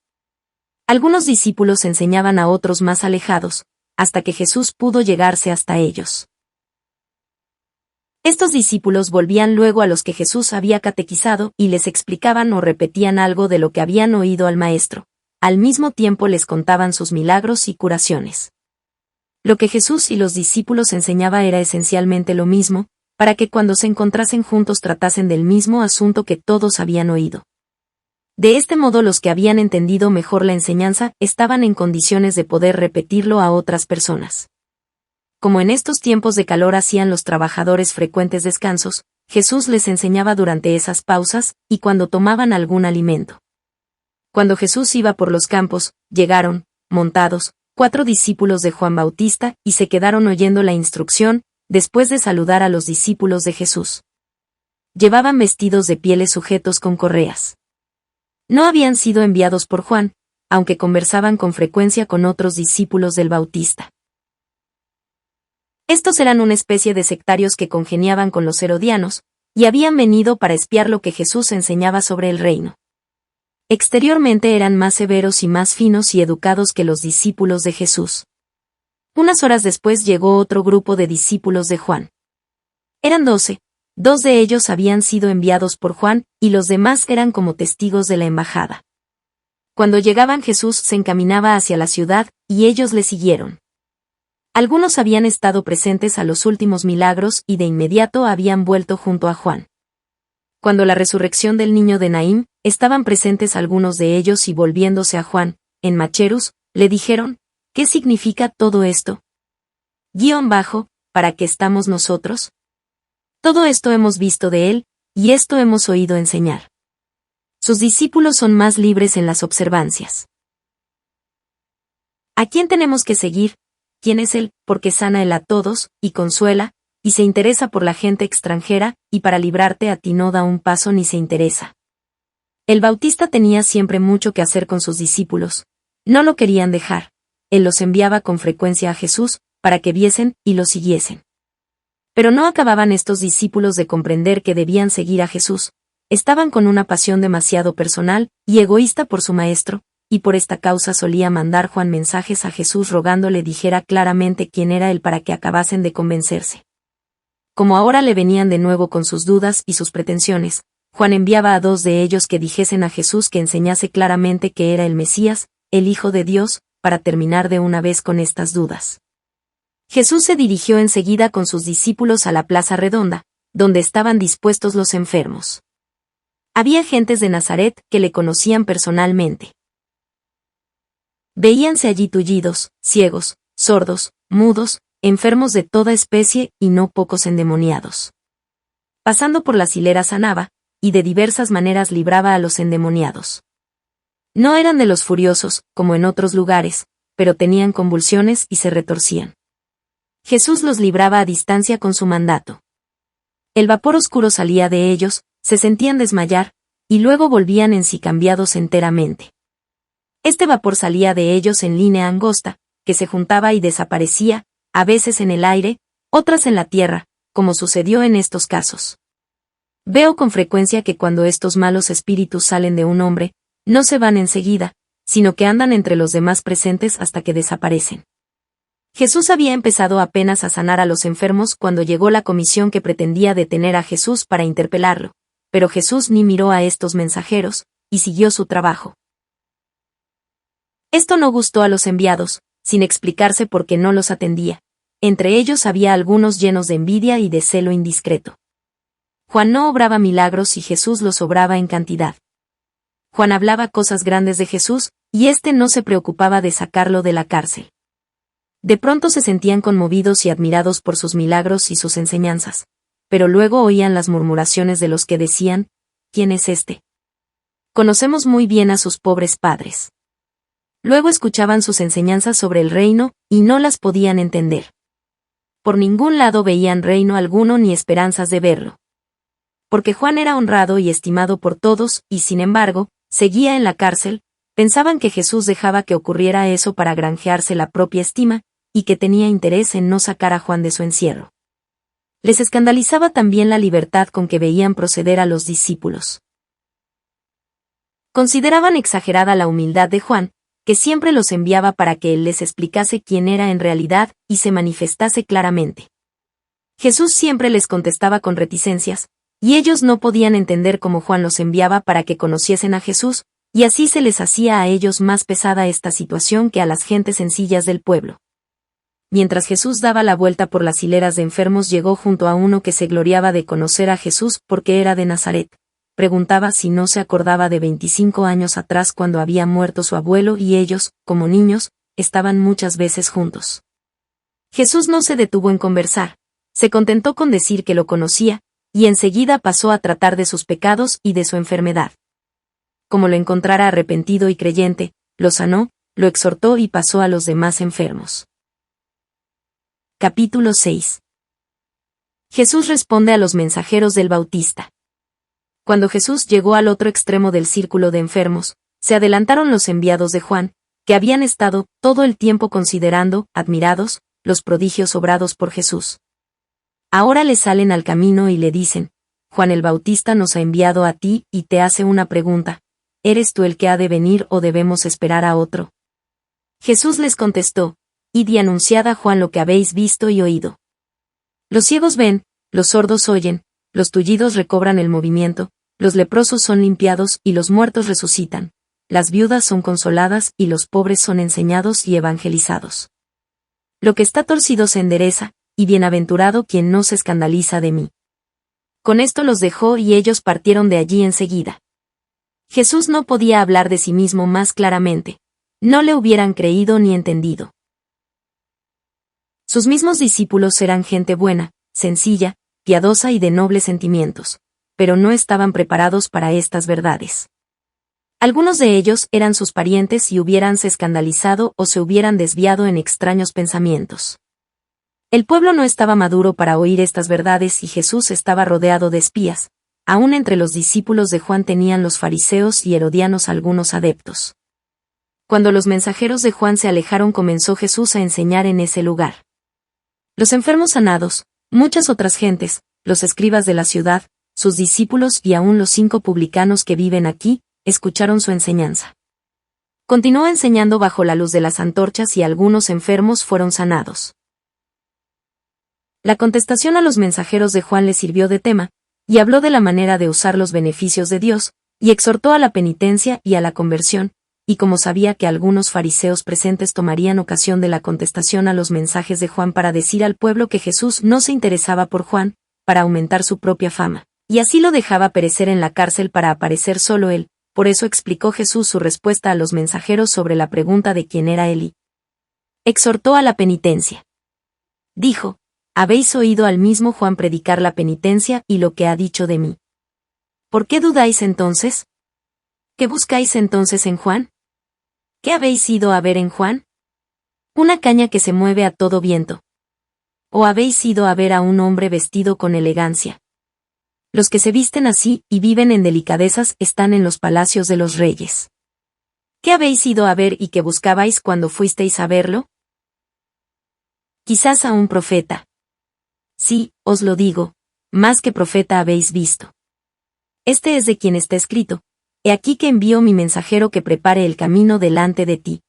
Algunos discípulos enseñaban a otros más alejados, hasta que Jesús pudo llegarse hasta ellos. Estos discípulos volvían luego a los que Jesús había catequizado y les explicaban o repetían algo de lo que habían oído al Maestro. Al mismo tiempo les contaban sus milagros y curaciones. Lo que Jesús y los discípulos enseñaba era esencialmente lo mismo, para que cuando se encontrasen juntos tratasen del mismo asunto que todos habían oído. De este modo los que habían entendido mejor la enseñanza estaban en condiciones de poder repetirlo a otras personas. Como en estos tiempos de calor hacían los trabajadores frecuentes descansos, Jesús les enseñaba durante esas pausas, y cuando tomaban algún alimento. Cuando Jesús iba por los campos, llegaron, montados, 4 discípulos de Juan Bautista y se quedaron oyendo la instrucción, después de saludar a los discípulos de Jesús. Llevaban vestidos de pieles sujetos con correas. No habían sido enviados por Juan, aunque conversaban con frecuencia con otros discípulos del Bautista. Estos eran una especie de sectarios que congeniaban con los herodianos, y habían venido para espiar lo que Jesús enseñaba sobre el reino. Exteriormente eran más severos y más finos y educados que los discípulos de Jesús. Unas horas después llegó otro grupo de discípulos de Juan. Eran 12, 2 de ellos habían sido enviados por Juan, y los demás eran como testigos de la embajada. Cuando llegaban Jesús se encaminaba hacia la ciudad, y ellos le siguieron. Algunos habían estado presentes a los últimos milagros y de inmediato habían vuelto junto a Juan. Cuando la resurrección del niño de Naín, estaban presentes algunos de ellos y volviéndose a Juan, en Macherus, le dijeron, ¿qué significa todo esto? ¿Para qué estamos nosotros? Todo esto hemos visto de él, y esto hemos oído enseñar. Sus discípulos son más libres en las observancias. ¿A quién tenemos que seguir? ¿Quién es él? Porque sana él a todos, y consuela, y se interesa por la gente extranjera, y para librarte a ti no da un paso ni se interesa. El Bautista tenía siempre mucho que hacer con sus discípulos. No lo querían dejar. Él los enviaba con frecuencia a Jesús, para que viesen y lo siguiesen. Pero no acababan estos discípulos de comprender que debían seguir a Jesús. Estaban con una pasión demasiado personal y egoísta por su maestro, y por esta causa solía mandar Juan mensajes a Jesús rogándole dijera claramente quién era él para que acabasen de convencerse. Como ahora le venían de nuevo con sus dudas y sus pretensiones, Juan enviaba a 2 de ellos que dijesen a Jesús que enseñase claramente que era el Mesías, el Hijo de Dios, para terminar de una vez con estas dudas. Jesús se dirigió enseguida con sus discípulos a la plaza redonda, donde estaban dispuestos los enfermos. Había gentes de Nazaret que le conocían personalmente. Veíanse allí tullidos, ciegos, sordos, mudos, enfermos de toda especie y no pocos endemoniados. Pasando por las hileras sanaba, y de diversas maneras libraba a los endemoniados. No eran de los furiosos, como en otros lugares, pero tenían convulsiones y se retorcían. Jesús los libraba a distancia con su mandato. El vapor oscuro salía de ellos, se sentían desmayar, y luego volvían en sí cambiados enteramente. Este vapor salía de ellos en línea angosta, que se juntaba y desaparecía, a veces en el aire, otras en la tierra, como sucedió en estos casos. Veo con frecuencia que cuando estos malos espíritus salen de un hombre, no se van enseguida, sino que andan entre los demás presentes hasta que desaparecen. Jesús había empezado apenas a sanar a los enfermos cuando llegó la comisión que pretendía detener a Jesús para interpelarlo, pero Jesús ni miró a estos mensajeros, y siguió su trabajo. Esto no gustó a los enviados, sin explicarse por qué no los atendía. Entre ellos había algunos llenos de envidia y de celo indiscreto. Juan no obraba milagros y Jesús los obraba en cantidad. Juan hablaba cosas grandes de Jesús, y éste no se preocupaba de sacarlo de la cárcel. De pronto se sentían conmovidos y admirados por sus milagros y sus enseñanzas, pero luego oían las murmuraciones de los que decían, ¿quién es este? Conocemos muy bien a sus pobres padres. Luego escuchaban sus enseñanzas sobre el reino, y no las podían entender. Por ningún lado veían reino alguno ni esperanzas de verlo. Porque Juan era honrado y estimado por todos, y sin embargo, seguía en la cárcel, pensaban que Jesús dejaba que ocurriera eso para granjearse la propia estima, y que tenía interés en no sacar a Juan de su encierro. Les escandalizaba también la libertad con que veían proceder a los discípulos. Consideraban exagerada la humildad de Juan, que siempre los enviaba para que él les explicase quién era en realidad y se manifestase claramente. Jesús siempre les contestaba con reticencias, y ellos no podían entender cómo Juan los enviaba para que conociesen a Jesús, y así se les hacía a ellos más pesada esta situación que a las gentes sencillas del pueblo. Mientras Jesús daba la vuelta por las hileras de enfermos llegó junto a uno que se gloriaba de conocer a Jesús porque era de Nazaret. Preguntaba si no se acordaba de 25 años atrás cuando había muerto su abuelo y ellos, como niños, estaban muchas veces juntos. Jesús no se detuvo en conversar, se contentó con decir que lo conocía, y enseguida pasó a tratar de sus pecados y de su enfermedad. Como lo encontrara arrepentido y creyente, lo sanó, lo exhortó y pasó a los demás enfermos. Capítulo 6. Jesús responde a los mensajeros del Bautista. Cuando Jesús llegó al otro extremo del círculo de enfermos, se adelantaron los enviados de Juan, que habían estado todo el tiempo considerando, admirados, los prodigios obrados por Jesús. Ahora le salen al camino y le dicen: Juan el Bautista nos ha enviado a ti y te hace una pregunta: ¿eres tú el que ha de venir o debemos esperar a otro? Jesús les contestó: Id y anunciad a Juan lo que habéis visto y oído. Los ciegos ven, los sordos oyen, los tullidos recobran el movimiento, los leprosos son limpiados y los muertos resucitan, las viudas son consoladas y los pobres son enseñados y evangelizados. Lo que está torcido se endereza, y bienaventurado quien no se escandaliza de mí. Con esto los dejó y ellos partieron de allí enseguida. Jesús no podía hablar de sí mismo más claramente. No le hubieran creído ni entendido. Sus mismos discípulos eran gente buena, sencilla, piadosa y de nobles sentimientos, pero no estaban preparados para estas verdades. Algunos de ellos eran sus parientes y hubieranse escandalizado o se hubieran desviado en extraños pensamientos. El pueblo no estaba maduro para oír estas verdades y Jesús estaba rodeado de espías. Aún entre los discípulos de Juan tenían los fariseos y herodianos algunos adeptos. Cuando los mensajeros de Juan se alejaron, comenzó Jesús a enseñar en ese lugar. Los enfermos sanados, muchas otras gentes, los escribas de la ciudad, sus discípulos y aún los 5 publicanos que viven aquí, escucharon su enseñanza. Continuó enseñando bajo la luz de las antorchas y algunos enfermos fueron sanados. La contestación a los mensajeros de Juan le sirvió de tema, y habló de la manera de usar los beneficios de Dios, y exhortó a la penitencia y a la conversión, y como sabía que algunos fariseos presentes tomarían ocasión de la contestación a los mensajes de Juan para decir al pueblo que Jesús no se interesaba por Juan, para aumentar su propia fama, y así lo dejaba perecer en la cárcel para aparecer solo él, por eso explicó Jesús su respuesta a los mensajeros sobre la pregunta de quién era él y exhortó a la penitencia. Dijo: Habéis oído al mismo Juan predicar la penitencia y lo que ha dicho de mí. ¿Por qué dudáis entonces? ¿Qué buscáis entonces en Juan? ¿Qué habéis ido a ver en Juan? ¿Una caña que se mueve a todo viento? ¿O habéis ido a ver a un hombre vestido con elegancia? Los que se visten así y viven en delicadezas están en los palacios de los reyes. ¿Qué habéis ido a ver y qué buscabais cuando fuisteis a verlo? Quizás a un profeta. Sí, os lo digo, más que profeta habéis visto. Este es de quien está escrito: He aquí que envío mi mensajero que prepare el camino delante de ti.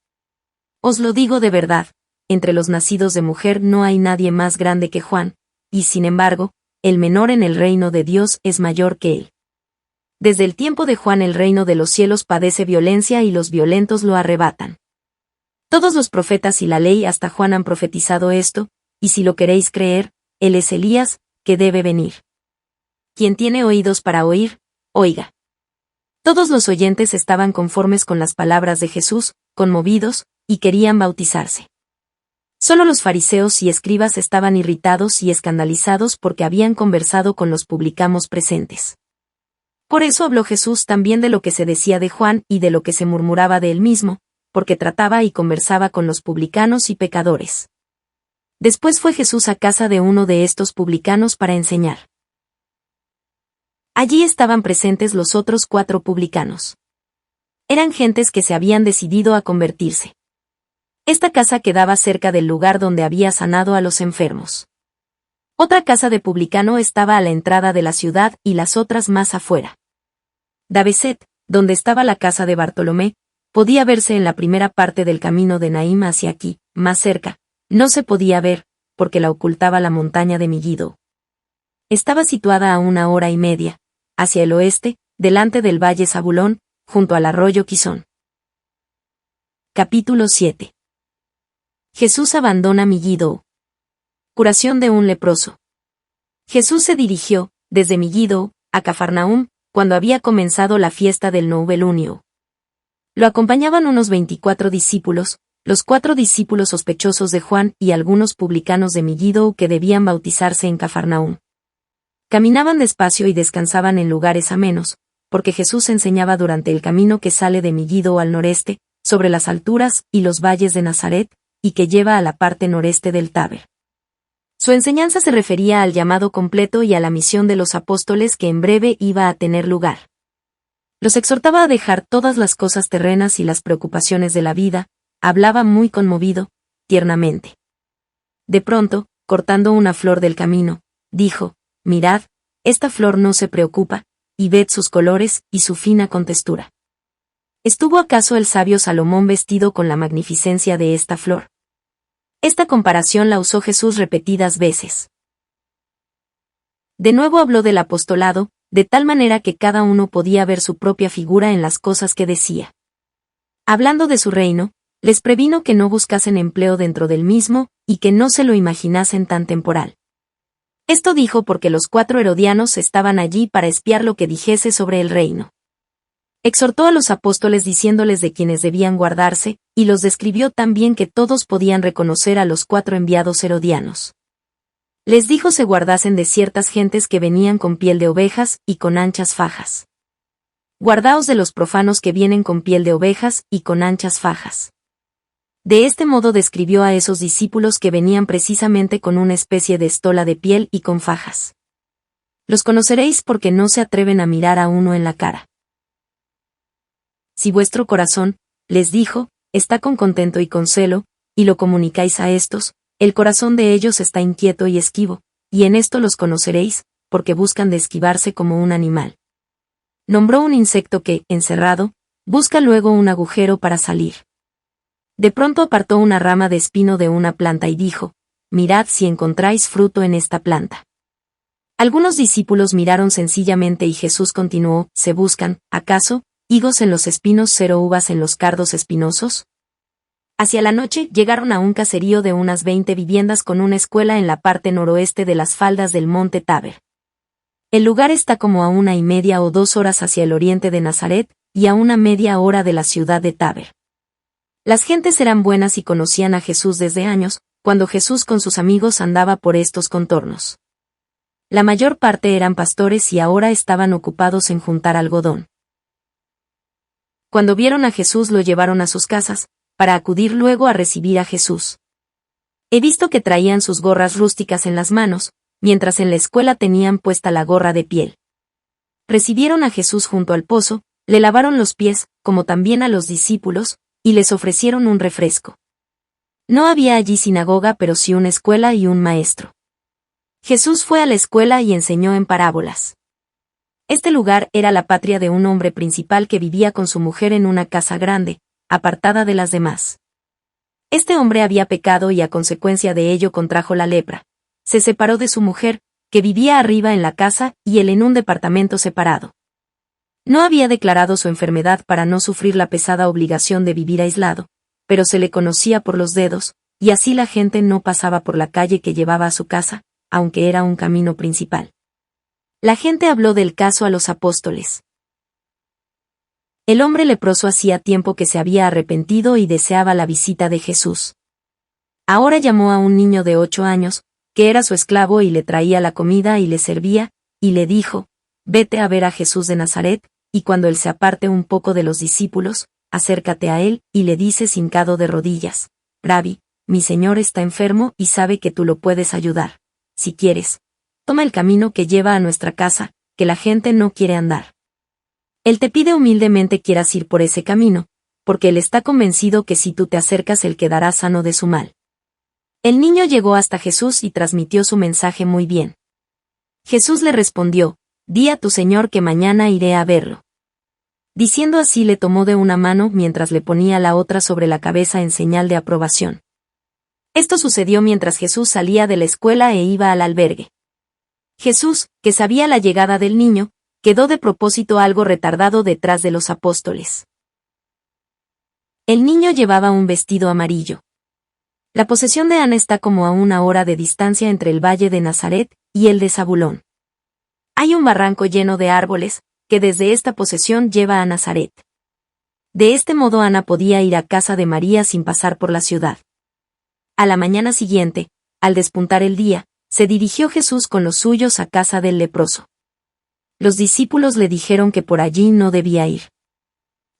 Os lo digo de verdad, entre los nacidos de mujer no hay nadie más grande que Juan, y sin embargo, el menor en el reino de Dios es mayor que él. Desde el tiempo de Juan el reino de los cielos padece violencia y los violentos lo arrebatan. Todos los profetas y la ley hasta Juan han profetizado esto, y si lo queréis creer, él es Elías, que debe venir. Quien tiene oídos para oír, oiga. Todos los oyentes estaban conformes con las palabras de Jesús, conmovidos, y querían bautizarse. Solo los fariseos y escribas estaban irritados y escandalizados porque habían conversado con los publicanos presentes. Por eso habló Jesús también de lo que se decía de Juan y de lo que se murmuraba de él mismo, porque trataba y conversaba con los publicanos y pecadores. Después fue Jesús a casa de uno de estos publicanos para enseñar. Allí estaban presentes los otros 4 publicanos. Eran gentes que se habían decidido a convertirse. Esta casa quedaba cerca del lugar donde había sanado a los enfermos. Otra casa de publicano estaba a la entrada de la ciudad y las otras más afuera. Dabeset, donde estaba la casa de Bartolomé, podía verse en la primera parte del camino de Naim hacia aquí, más cerca. No se podía ver, porque la ocultaba la montaña de Megiddo. Estaba situada a 1 hora y media, hacia el oeste, delante del valle Zabulón, junto al arroyo Quizón. Capítulo 7. Jesús abandona Megiddo. Curación de un leproso. Jesús se dirigió, desde Megiddo, a Cafarnaúm, cuando había comenzado la fiesta del Novelunio. Lo acompañaban unos 24 discípulos, los 4 discípulos sospechosos de Juan y algunos publicanos de Megiddo que debían bautizarse en Cafarnaúm. Caminaban despacio y descansaban en lugares amenos, porque Jesús enseñaba durante el camino que sale de Megiddo al noreste, sobre las alturas y los valles de Nazaret, y que lleva a la parte noreste del Táber. Su enseñanza se refería al llamado completo y a la misión de los apóstoles que en breve iba a tener lugar. Los exhortaba a dejar todas las cosas terrenas y las preocupaciones de la vida, hablaba muy conmovido, tiernamente. De pronto, cortando una flor del camino, dijo: «Mirad, esta flor no se preocupa, y ved sus colores y su fina contextura». ¿Estuvo acaso el sabio Salomón vestido con la magnificencia de esta flor? Esta comparación la usó Jesús repetidas veces. De nuevo habló del apostolado, de tal manera que cada uno podía ver su propia figura en las cosas que decía. Hablando de su reino, les previno que no buscasen empleo dentro del mismo, y que no se lo imaginasen tan temporal. Esto dijo porque los 4 herodianos estaban allí para espiar lo que dijese sobre el reino. Exhortó a los apóstoles diciéndoles de quienes debían guardarse, y los describió tan bien que todos podían reconocer a los 4 enviados herodianos. Les dijo se guardasen de ciertas gentes que venían con piel de ovejas y con anchas fajas. Guardaos de los profanos que vienen con piel de ovejas y con anchas fajas. De este modo describió a esos discípulos que venían precisamente con una especie de estola de piel y con fajas. Los conoceréis porque no se atreven a mirar a uno en la cara. Si vuestro corazón, les dijo, está con contento y con celo, y lo comunicáis a estos, el corazón de ellos está inquieto y esquivo, y en esto los conoceréis, porque buscan de esquivarse como un animal. Nombró un insecto que, encerrado, busca luego un agujero para salir. De pronto apartó una rama de espino de una planta y dijo: «Mirad si encontráis fruto en esta planta». Algunos discípulos miraron sencillamente y Jesús continuó: «¿Se buscan, acaso, higos en los espinos, 0 uvas en los cardos espinosos?» Hacia la noche llegaron a un caserío de unas 20 viviendas con una escuela en la parte noroeste de las faldas del monte Taber. El lugar está como a 1:30 o 2 horas hacia el oriente de Nazaret, y a 1/2 hora de la ciudad de Taber. Las gentes eran buenas y conocían a Jesús desde años, cuando Jesús con sus amigos andaba por estos contornos. La mayor parte eran pastores y ahora estaban ocupados en juntar algodón. Cuando vieron a Jesús lo llevaron a sus casas, para acudir luego a recibir a Jesús. He visto que traían sus gorras rústicas en las manos, mientras en la escuela tenían puesta la gorra de piel. Recibieron a Jesús junto al pozo, le lavaron los pies, como también a los discípulos, y les ofrecieron un refresco. No había allí sinagoga pero sí una escuela y un maestro. Jesús fue a la escuela y enseñó en parábolas. Este lugar era la patria de un hombre principal que vivía con su mujer en una casa grande, apartada de las demás. Este hombre había pecado y a consecuencia de ello contrajo la lepra. Se separó de su mujer, que vivía arriba en la casa, y él en un departamento separado. No había declarado su enfermedad para no sufrir la pesada obligación de vivir aislado, pero se le conocía por los dedos, y así la gente no pasaba por la calle que llevaba a su casa, aunque era un camino principal. La gente habló del caso a los apóstoles. El hombre leproso hacía tiempo que se había arrepentido y deseaba la visita de Jesús. Ahora llamó a un niño de 8 años, que era su esclavo y le traía la comida y le servía, y le dijo: «Vete a ver a Jesús de Nazaret, y cuando él se aparte un poco de los discípulos, acércate a él y le dices hincado de rodillas: Rabí, mi señor está enfermo y sabe que tú lo puedes ayudar. Si quieres, toma el camino que lleva a nuestra casa, que la gente no quiere andar». Él te pide humildemente quieras ir por ese camino, porque él está convencido que si tú te acercas él quedará sano de su mal. El niño llegó hasta Jesús y transmitió su mensaje muy bien. Jesús le respondió: «Di a tu señor que mañana iré a verlo». Diciendo así le tomó de una mano mientras le ponía la otra sobre la cabeza en señal de aprobación. Esto sucedió mientras Jesús salía de la escuela e iba al albergue. Jesús, que sabía la llegada del niño, quedó de propósito algo retardado detrás de los apóstoles. El niño llevaba un vestido amarillo. La posesión de Ana está como a 1 hora de distancia entre el valle de Nazaret y el de Zabulón. Hay un barranco lleno de árboles, que desde esta posesión lleva a Nazaret. De este modo Ana podía ir a casa de María sin pasar por la ciudad. A la mañana siguiente, al despuntar el día, se dirigió Jesús con los suyos a casa del leproso. Los discípulos le dijeron que por allí no debía ir.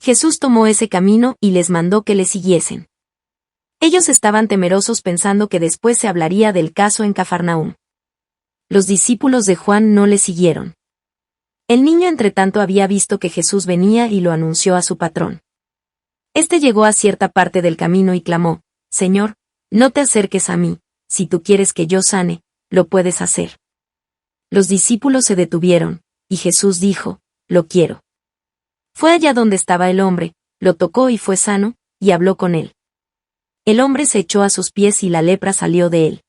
Jesús tomó ese camino y les mandó que le siguiesen. Ellos estaban temerosos pensando que después se hablaría del caso en Cafarnaúm. Los discípulos de Juan no le siguieron. El niño entretanto había visto que Jesús venía y lo anunció a su patrón. Este llegó a cierta parte del camino y clamó: «Señor, no te acerques a mí, si tú quieres que yo sane, lo puedes hacer. Los discípulos se detuvieron, y Jesús dijo, lo quiero. Fue allá donde estaba el hombre, lo tocó y fue sano, y habló con él. El hombre se echó a sus pies y la lepra salió de él.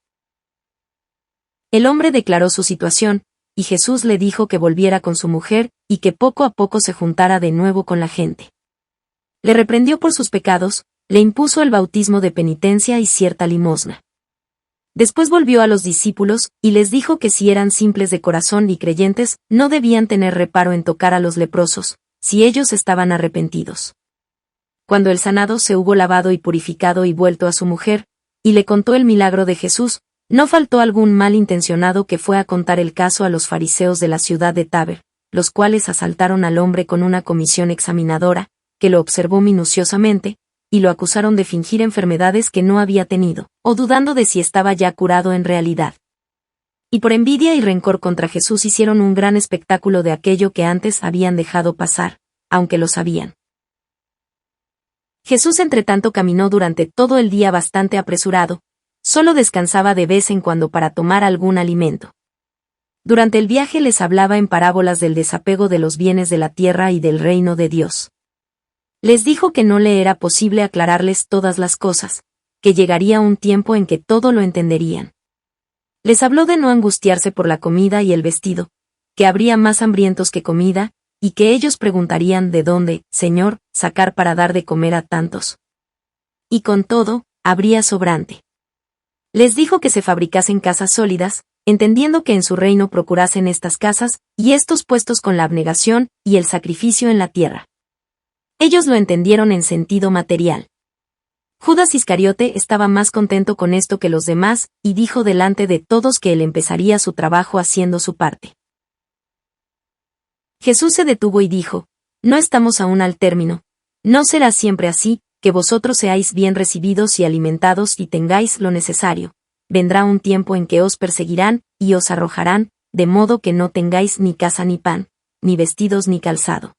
El hombre declaró su situación, y Jesús le dijo que volviera con su mujer, y que poco a poco se juntara de nuevo con la gente. Le reprendió por sus pecados, le impuso el bautismo de penitencia y cierta limosna. Después volvió a los discípulos, y les dijo que si eran simples de corazón y creyentes, no debían tener reparo en tocar a los leprosos, si ellos estaban arrepentidos. Cuando el sanado se hubo lavado y purificado y vuelto a su mujer, y le contó el milagro de Jesús, no faltó algún malintencionado que fue a contar el caso a los fariseos de la ciudad de Taber, los cuales asaltaron al hombre con una comisión examinadora, que lo observó minuciosamente, y lo acusaron de fingir enfermedades que no había tenido, o dudando de si estaba ya curado en realidad. Y por envidia y rencor contra Jesús hicieron un gran espectáculo de aquello que antes habían dejado pasar, aunque lo sabían. Jesús entretanto caminó durante todo el día bastante apresurado, solo descansaba de vez en cuando para tomar algún alimento. Durante el viaje les hablaba en parábolas del desapego de los bienes de la tierra y del reino de Dios. Les dijo que no le era posible aclararles todas las cosas, que llegaría un tiempo en que todo lo entenderían. Les habló de no angustiarse por la comida y el vestido, que habría más hambrientos que comida, y que ellos preguntarían de dónde, Señor, sacar para dar de comer a tantos. Y con todo, habría sobrante. Les dijo que se fabricasen casas sólidas, entendiendo que en su reino procurasen estas casas, y estos puestos con la abnegación y el sacrificio en la tierra. Ellos lo entendieron en sentido material. Judas Iscariote estaba más contento con esto que los demás, y dijo delante de todos que él empezaría su trabajo haciendo su parte. Jesús se detuvo y dijo, no estamos aún al término, no será siempre así, que vosotros seáis bien recibidos y alimentados y tengáis lo necesario. Vendrá un tiempo en que os perseguirán, y os arrojarán, de modo que no tengáis ni casa ni pan, ni vestidos ni calzado.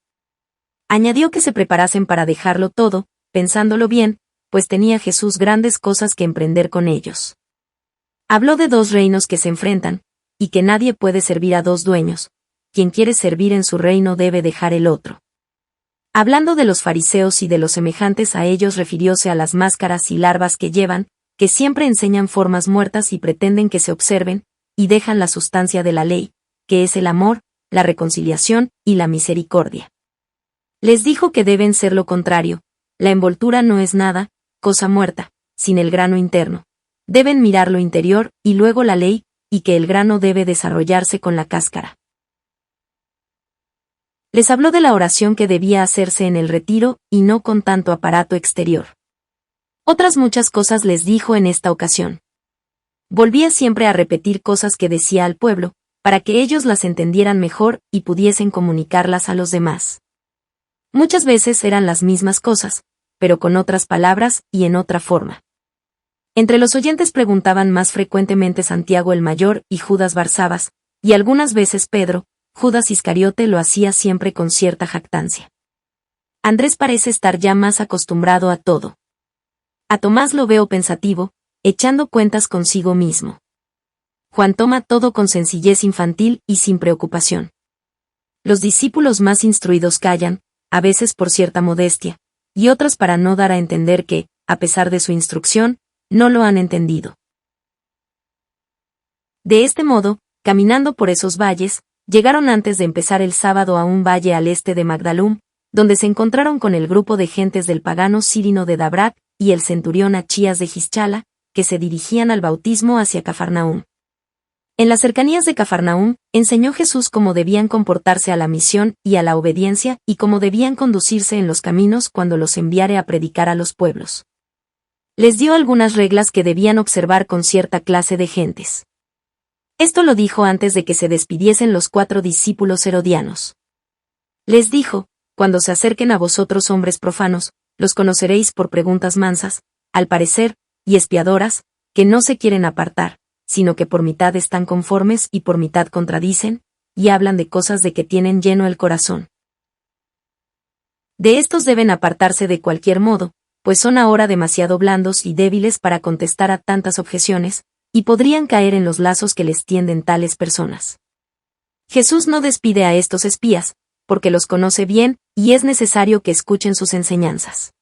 Añadió que se preparasen para dejarlo todo, pensándolo bien, pues tenía Jesús grandes cosas que emprender con ellos. Habló de dos reinos que se enfrentan, y que nadie puede servir a dos dueños. Quien quiere servir en su reino debe dejar el otro. Hablando de los fariseos y de los semejantes a ellos refirióse a las máscaras y larvas que llevan, que siempre enseñan formas muertas y pretenden que se observen, y dejan la sustancia de la ley, que es el amor, la reconciliación y la misericordia. Les dijo que deben ser lo contrario, la envoltura no es nada, cosa muerta, sin el grano interno. Deben mirar lo interior, y luego la ley, y que el grano debe desarrollarse con la cáscara. Les habló de la oración que debía hacerse en el retiro, y no con tanto aparato exterior. Otras muchas cosas les dijo en esta ocasión. Volvía siempre a repetir cosas que decía al pueblo, para que ellos las entendieran mejor y pudiesen comunicarlas a los demás. Muchas veces eran las mismas cosas, pero con otras palabras y en otra forma. Entre los oyentes preguntaban más frecuentemente Santiago el Mayor y Judas Barsabas, y algunas veces Pedro. Judas Iscariote lo hacía siempre con cierta jactancia. Andrés parece estar ya más acostumbrado a todo. A Tomás lo veo pensativo, echando cuentas consigo mismo. Juan toma todo con sencillez infantil y sin preocupación. Los discípulos más instruidos callan, a veces por cierta modestia, y otras para no dar a entender que, a pesar de su instrucción, no lo han entendido. De este modo, caminando por esos valles, llegaron antes de empezar el sábado a un valle al este de Magdalum, donde se encontraron con el grupo de gentes del pagano Cirino de Dabrat y el centurión Achías de Gischala, que se dirigían al bautismo hacia Cafarnaúm. En las cercanías de Cafarnaúm, enseñó Jesús cómo debían comportarse a la misión y a la obediencia y cómo debían conducirse en los caminos cuando los enviare a predicar a los pueblos. Les dio algunas reglas que debían observar con cierta clase de gentes. Esto lo dijo antes de que se despidiesen los 4 discípulos herodianos. Les dijo, cuando se acerquen a vosotros hombres profanos, los conoceréis por preguntas mansas, al parecer, y espiadoras, que no se quieren apartar, sino que por mitad están conformes y por mitad contradicen, y hablan de cosas de que tienen lleno el corazón. De estos deben apartarse de cualquier modo, pues son ahora demasiado blandos y débiles para contestar a tantas objeciones, y podrían caer en los lazos que les tienden tales personas. Jesús no despide a estos espías, porque los conoce bien, y es necesario que escuchen sus enseñanzas.